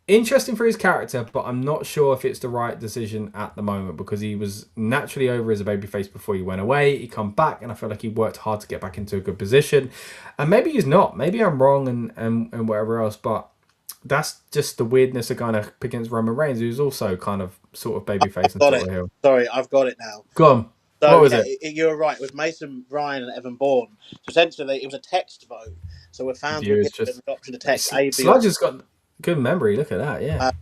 interesting for his character, but I'm not sure if it's the right decision at the moment, because he was naturally over as a babyface before he went away. He come back, and I feel like he worked hard to get back into a good position. And maybe he's not. Maybe I'm wrong and whatever else, but that's just the weirdness of going up against Roman Reigns, who's also kind of sort of babyface and sort of heel. Sorry, I've got it now. Go on. So, what was it? You're right. It was Mason Ryan and Evan Bourne. So essentially, it was a text vote. So we're fans were given the option to text A, B. Sludge got good memory. Look at that. Yeah.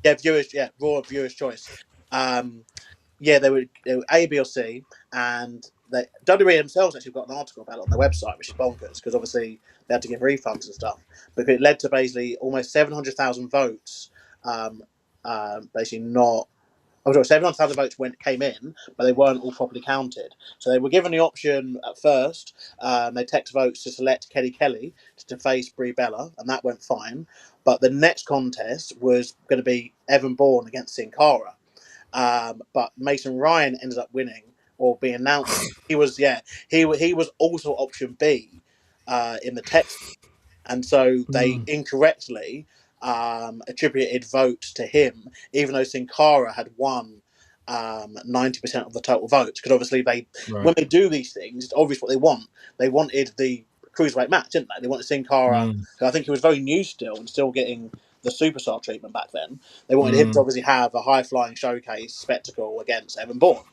Raw viewers' choice. They were A, B, or C, and WWE themselves actually got an article about it on their website, which is bonkers because obviously they had to give refunds and stuff. Because it led to basically almost 700,000 votes. Basically not. 700,000 votes came in, but they weren't all properly counted. So they were given the option at first. They text votes to select Kelly Kelly to face Brie Bella, and that went fine. But the next contest was going to be Evan Bourne against Sin Cara. But Mason Ryan ended up winning or being announced. He was also option B in the text, and so they incorrectly attributed votes to him, even though Sin Cara had won 90% of the total votes. Because obviously when they do these things, it's obvious what they want. They wanted the cruiserweight match, didn't they? They wanted Sin Cara, who I think he was very new still and still getting the superstar treatment back then. They wanted him to obviously have a high-flying showcase spectacle against Evan Bourne.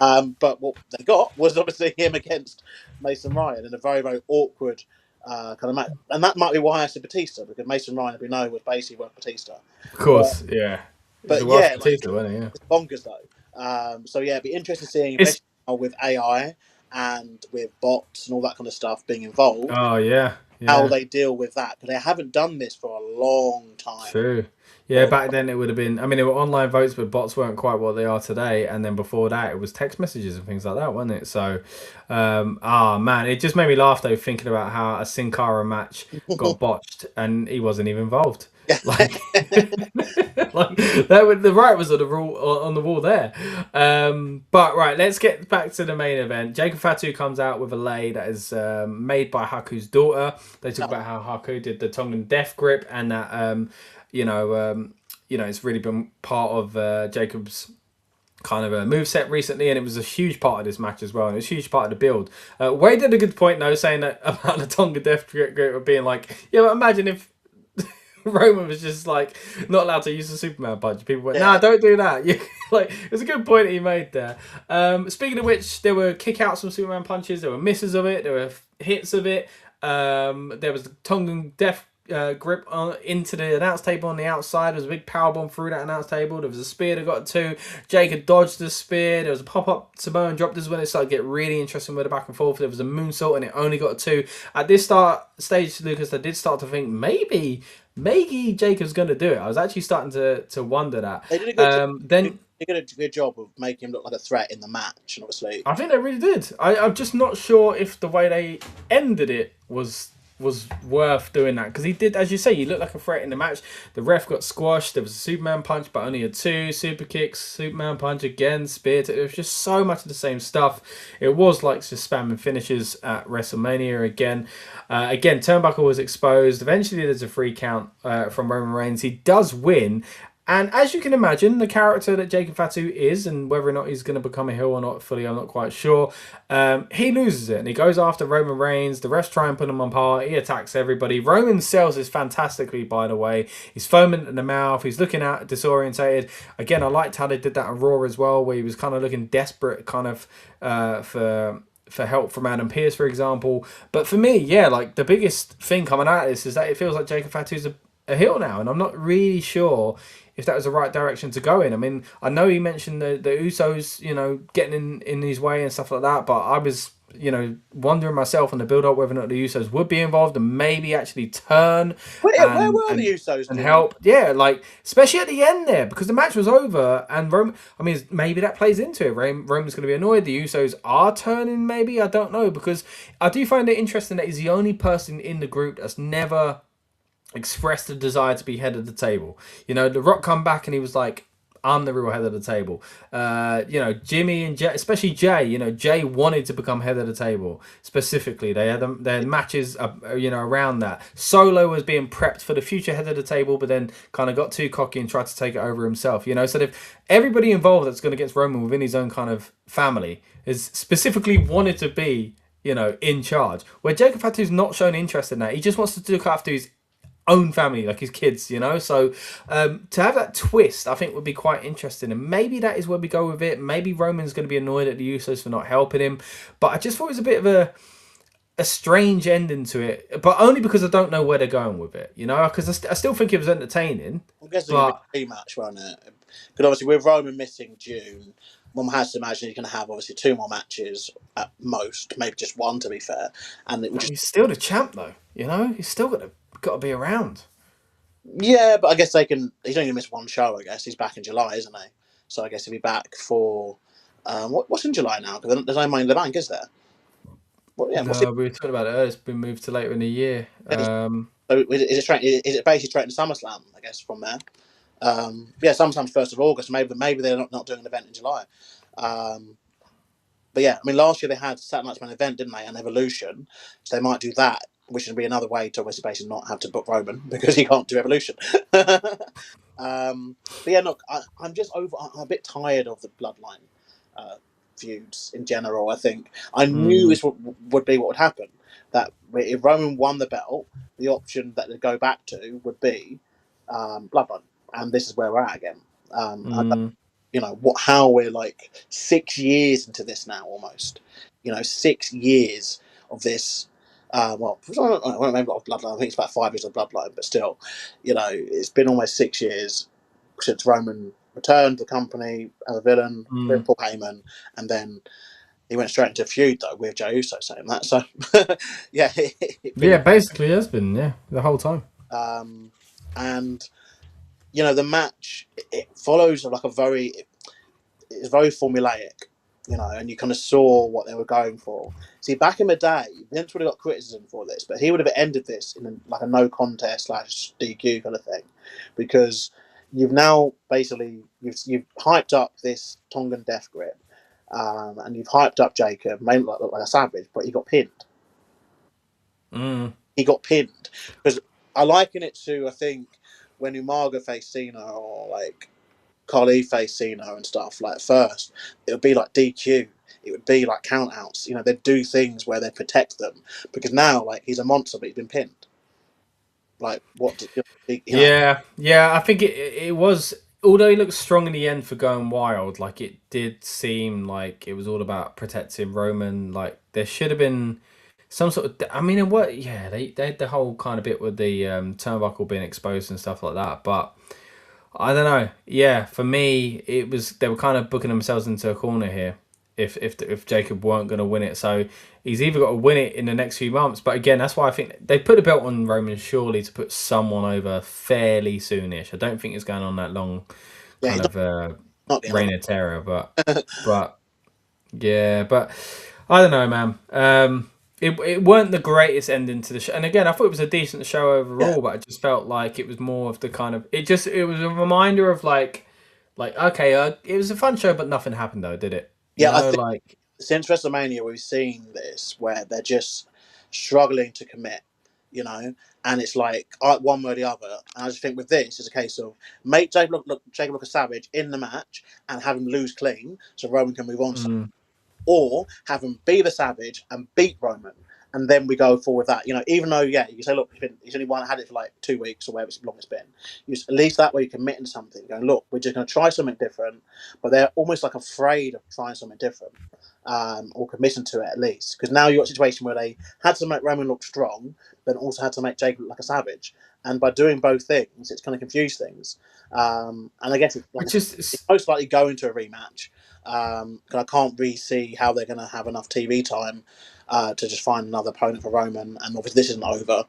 But what they got was obviously him against Mason Ryan in a very, very awkward kind of match. And that might be why I said Batista, because Mason Ryan, we know, was basically worth Batista. Of course, yeah. But yeah, Batista, wasn't he? Yeah, it's bonkers though. So yeah, it'd be interesting seeing with AI and with bots and all that kind of stuff being involved. Oh yeah. How they deal with that, because they haven't done this for a long time. True. Yeah, back then it would have been. I mean, it were online votes, but bots weren't quite what they are today. And then before that, it was text messages and things like that, wasn't it? So, man, it just made me laugh though, thinking about how a Sin Cara match got botched and he wasn't even involved. Like, the right was on the wall there. But right, let's get back to the main event. Jacob Fatu comes out with a lei that is made by Haku's daughter. They talk about how Haku did the Tongan death grip, and that it's really been part of Jacob's kind of a moveset recently, and it was a huge part of this match as well, and it was a huge part of the build. Wade did a good point though, saying that about the Tongan death grip being like, yeah, but imagine if Roman was just like not allowed to use the Superman punch. People went, nah, don't do that. Like, it was a good point he made there. Speaking of which, there were kickouts from Superman punches, there were misses of it, there were hits of it. There was the Tongan death grip into the announce table on the outside. There was a big powerbomb through that announce table. There was a spear that got two. Jake had dodged the spear. There was a pop-up Samoan drop. This is when it started to get really interesting with the back and forth. There was a moonsault and it only got two. At this stage, Lucas, I did start to think maybe Jacob's going to do it. I was actually starting to wonder that. They did a good they did a good job of making him look like a threat in the match, and obviously I think they really did. I'm just not sure if the way they ended it was worth doing that, because he did, as you say, he looked like a threat in the match. The ref got squashed. There was a Superman punch, but only a two super kicks. Superman punch again, spear. It was just so much of the same stuff. It was like just spamming finishes at WrestleMania again. Again, Turnbuckle was exposed. Eventually, there's a free count from Roman Reigns. He does win. And as you can imagine, the character that Jacob Fatu is, and whether or not he's going to become a heel or not fully, I'm not quite sure. He loses it, and he goes after Roman Reigns. The refs try and put him on par. He attacks everybody. Roman sells this fantastically, by the way. He's foaming at the mouth. He's looking out disorientated. Again, I liked how they did that on Raw as well, where he was kind of looking desperate, kind of for help from Adam Pearce, for example. But for me, yeah, like the biggest thing coming out of this is that it feels like Jacob Fatu's a heel now, and I'm not really sure if that was the right direction to go in. I mean, I know he mentioned the Usos, getting in his way and stuff like that, but I was, wondering myself on the build-up whether or not the Usos would be involved and maybe actually turn. Where were the Usos and help? Yeah, like especially at the end there, because the match was over and Roman. I mean, maybe that plays into it. Roman's going to be annoyed. The Usos are turning. Maybe, I don't know, because I do find it interesting that he's the only person in the group that's never expressed a desire to be head of the table. The Rock come back and he was like, I'm the real head of the table. Jimmy and Jay, especially Jay, Jay wanted to become head of the table specifically. They had matches, around that. Solo was being prepped for the future head of the table, but then kind of got too cocky and tried to take it over himself. So if everybody involved that's going against Roman within his own kind of family is specifically wanted to be, in charge, where Jacob Fatu's not shown interest in that. He just wants to look after his own family, like his kids, so to have that twist I think would be quite interesting, and maybe that is where we go with it. Maybe Roman's going to be annoyed at the Usos for not helping him, but I just thought it was a bit of a strange ending to it, but only because I don't know where they're going with it, because I still think it was entertaining. I guess it's a rematch, won't it? Because obviously with Roman missing June, one has to imagine he's going to have obviously two more matches at most, maybe just one to be fair, and he's still the champ though, he's still got to be around. Yeah, but I guess he's only going to miss one show. I guess he's back in July, isn't he? So I guess he'll be back for what's in July now? Because there's no Money in the Bank, is there? No, we were talking about it earlier. It's been moved to later in the year. So is it basically straight to SummerSlam? I guess from there. Sometimes 1st of August. Maybe they're not doing an event in July. But yeah, I mean, last year they had Saturday Night's Main Event, didn't they? And Evolution, so they might do that, which would be another way to basically not have to book Roman because he can't do Evolution. But yeah, look, I'm a bit tired of the Bloodline feuds in general. I think I knew this would be what would happen. That if Roman won the belt, the option that they'd go back to would be Bloodline, and this is where we're at again. How we're like 6 years into this now, almost. 6 years of this. I don't remember of Bloodline. I think it's about 5 years of Bloodline, but still, it's been almost 6 years since Roman returned to the company as a villain with Paul Heyman, and then he went straight into a feud though with Jey Uso, saying that. So, yeah, basically has been the whole time. And the match it follows like it's very formulaic. And you kind of saw what they were going for. See, back in the day, Vince would have got criticism for this, but he would have ended this in a no contest / DQ kind of thing, because you've now basically you've hyped up this Tongan death grip, and you've hyped up Jacob, mainly like a savage, but he got pinned. He got pinned because I liken it to, I think, when Umaga faced Cena or like Khali faced Cena and stuff. Like first, it would be like DQ. It would be like countouts. They'd do things where they protect them, because now like he's a monster, but he's been pinned. Like what? Yeah. I think it was. Although he looked strong in the end for going wild, like it did seem like it was all about protecting Roman. Like there should have been some sort of. I mean, what? Yeah, they had the whole kind of bit with the turnbuckle being exposed and stuff like that. But I don't know. Yeah, for me, it was they were kind of booking themselves into a corner here. If Jacob weren't going to win it, so he's either got to win it in the next few months. But again, that's why I think they put a belt on Roman surely to put someone over fairly soonish. I don't think it's going on that long, Yeah, kind he's of not getting reign of terror. But yeah, but I don't know, man. It weren't the greatest ending to the show, and again, I thought it was a decent show overall, yeah, but I just felt like it was more of the kind of it was a reminder of like okay, it was a fun show, but nothing happened though, did it? You yeah. I know, think like since WrestleMania, we've seen this where they're just struggling to commit, and it's like one way or the other. And I just think with this, it's a case of make Jacob look a savage in the match and have him lose clean so Roman can move on, mm, or have him be the savage and beat Roman. And then we go forward with that, even though, yeah, you can say, look, he's only had it for like 2 weeks or whatever long it's been. At least that way you're committing to something, going, look, we're just going to try something different, but they're almost like afraid of trying something different, or committing to it at least. Because now you've got a situation where they had to make Roman look strong, but also had to make Jacob look like a savage. And by doing both things, it's kind of confused things. And I guess, like I which said, is it's most likely going to a rematch. Because I can't really see how they're going to have enough TV time to just find another opponent for Roman, and obviously this isn't over.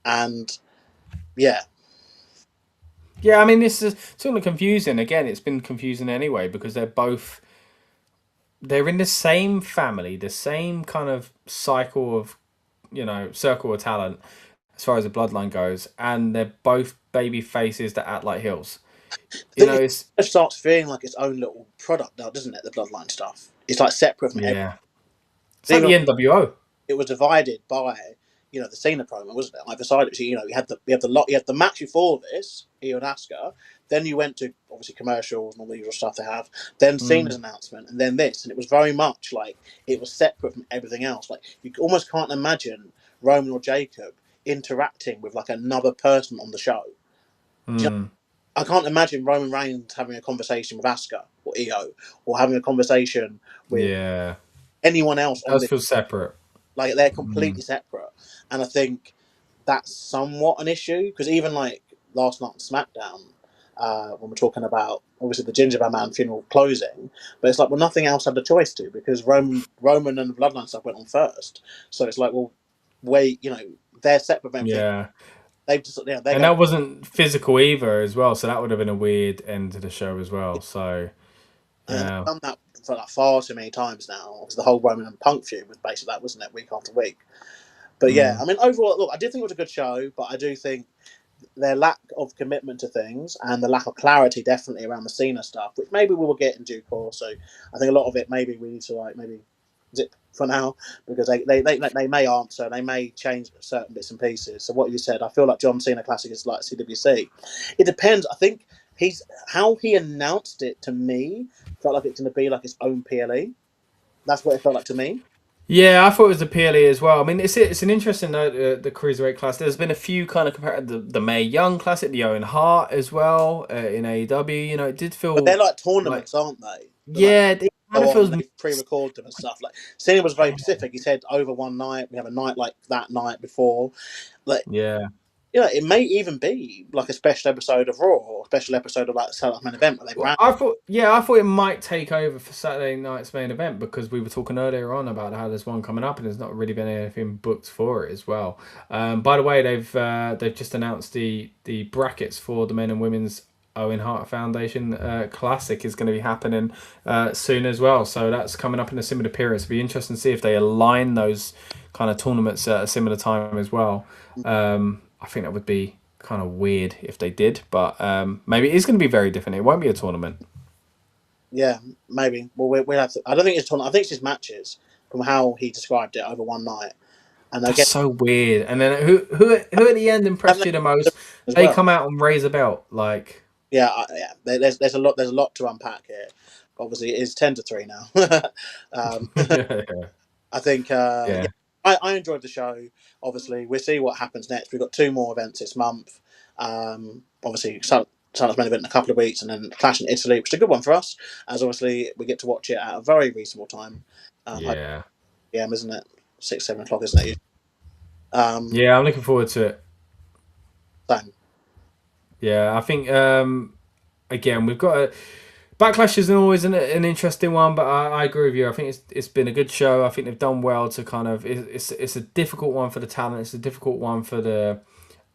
And yeah, yeah. I mean, this is sort of confusing. Again, it's been confusing anyway because they're in the same family, the same kind of cycle of circle of talent as far as the bloodline goes, and they're both baby faces that act like heels. I You think know, it's it starts feeling like its own little product now, doesn't it? The Bloodline stuff. It's like separate from everything. yeah. It's like Even the NWO. it was divided by the Cena promo, wasn't it? Either side of it. So, you had the match before this, Iyo and Asuka. Then you went to obviously commercials and all the usual stuff they have. Then Cena's Mm, announcement, and then this, and it was very much like it was separate from everything else. Like you almost can't imagine Roman or Jacob interacting with like another person on the show. Do you know, mm, I can't imagine Roman Reigns having a conversation with Asuka or Iyo, or having a conversation with yeah. anyone else It on does this. feel separate. Like they're Mm, completely separate, and I think that's somewhat an issue because even like last night on SmackDown, when we're talking about obviously the Gingerbread Man funeral closing, but it's like well nothing else had the choice to because Roman and the Bloodline stuff went on first, so it's like well wait they're separate from everything. yeah. They've just they're And going that wasn't physical either as well, so that would have been a weird end to the show as well. So and they've yeah. done that for like far too many times now. Because the whole Roman and Punk feud was basically that, wasn't it, week after week. But yeah, Mm. I mean overall, look, I did think it was a good show, but I do think their lack of commitment to things and the lack of clarity definitely around the Cena stuff, which maybe we will get in due course. So I think a lot of it maybe we need to like maybe zip for now because they may answer, they may change certain bits and pieces. So what you said, I feel like John Cena Classic is like CWC. It depends. I think he's how he announced it to me felt like it's going to be like its own PLE. That's what it felt like to me. Yeah, I thought it was a PLE as well. I mean, it's an interesting note, the cruiserweight class. There's been a few kind of compared the Mae Young Classic, the Owen Hart as well in AEW. You know, it did But they're feel like like tournaments, aren't they? They're like yeah, it kind of go on feels and they pre-record them and stuff. Like Cena was very specific. He said over one night, we have a night like that night before. Like yeah. it may even be like a special episode of Raw or a special episode of like the Saturday Main Event where they Well, brand. I thought it might take over for Saturday night's main event because we were talking earlier on about how there's one coming up and there's not really been anything booked for it as well. By the way, they've just announced the brackets for the men and women's Owen Hart Foundation Classic is going to be happening soon as well. So that's coming up in a similar period. So it'll be interesting to see if they align those kind of tournaments at a similar time as well. I think that would be kind of weird if they did, but maybe it is going to be very different. It won't be a tournament. Yeah, maybe. Well, we'll have to. I don't think it's tournament. I think it's just matches from how he described it over one night. And I That's guess so weird. And then who at the end impressed you the most? as They well. come out and raise a belt. Like Yeah, yeah. There's a lot to unpack here. Obviously, it is 10-3 now. yeah, I think, yeah, yeah, I enjoyed the show. Obviously, we'll see what happens next. We've got two more events this month. Obviously, Sal's main event in a couple of weeks, and then Clash in Italy, which is a good one for us, as obviously we get to watch it at a very reasonable time. yeah. PM, isn't it? 6, 7 o'clock, isn't it? Yeah, I'm looking forward to it. Same. Yeah, I think again we've got Backlash isn't always an interesting one, but I agree with you. I think it's been a good show. I think they've done well to kind of it's a difficult one for the talent. It's a difficult one for the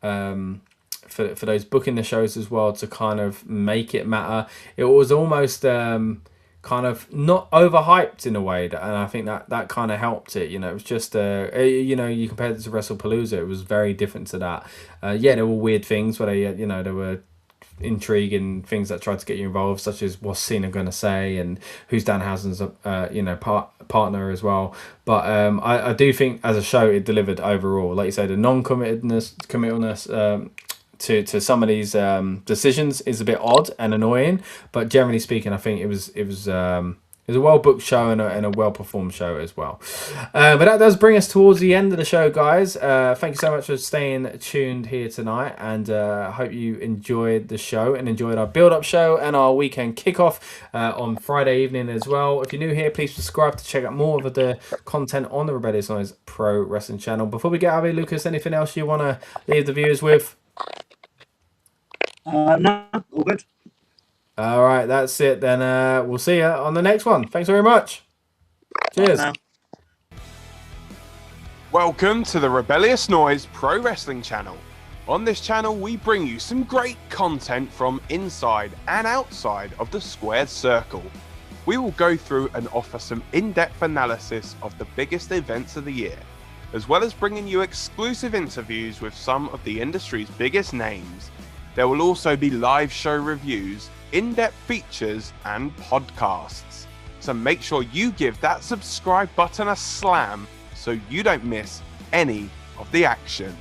for those booking the shows as well to kind of make it matter. It was almost kind of not overhyped in a way, and I think that kind of helped it. You know, it was just you compared it to WrestlePalooza, it was very different to that. Yeah, there were weird things where there were intrigue and things that tried to get you involved, such as what's Cena going to say and who's Danhausen's partner as well. But I do think as a show it delivered overall. Like you say, the non-committedness to some of these decisions is a bit odd and annoying, but generally speaking, I think it was a well-booked show and a well-performed show as well. But that does bring us towards the end of the show, guys. Thank you so much for staying tuned here tonight, and I hope you enjoyed the show and enjoyed our build-up show and our weekend kickoff on Friday evening as well. If you're new here, please subscribe to check out more of the content on the Rebellious Noise Pro Wrestling channel. Before we get out of here, Lucas, anything else you want to leave the viewers with? No, all good. All right, that's it then. We'll see you on the next one. Thanks very much. Cheers. Welcome to the Rebellious Noise Pro Wrestling channel. On this channel, we bring you some great content from inside and outside of the squared circle. We will go through and offer some in-depth analysis of the biggest events of the year, as well as bringing you exclusive interviews with some of the industry's biggest names. There will also be live show reviews, in-depth features and podcasts. So make sure you give that subscribe button a slam so you don't miss any of the action.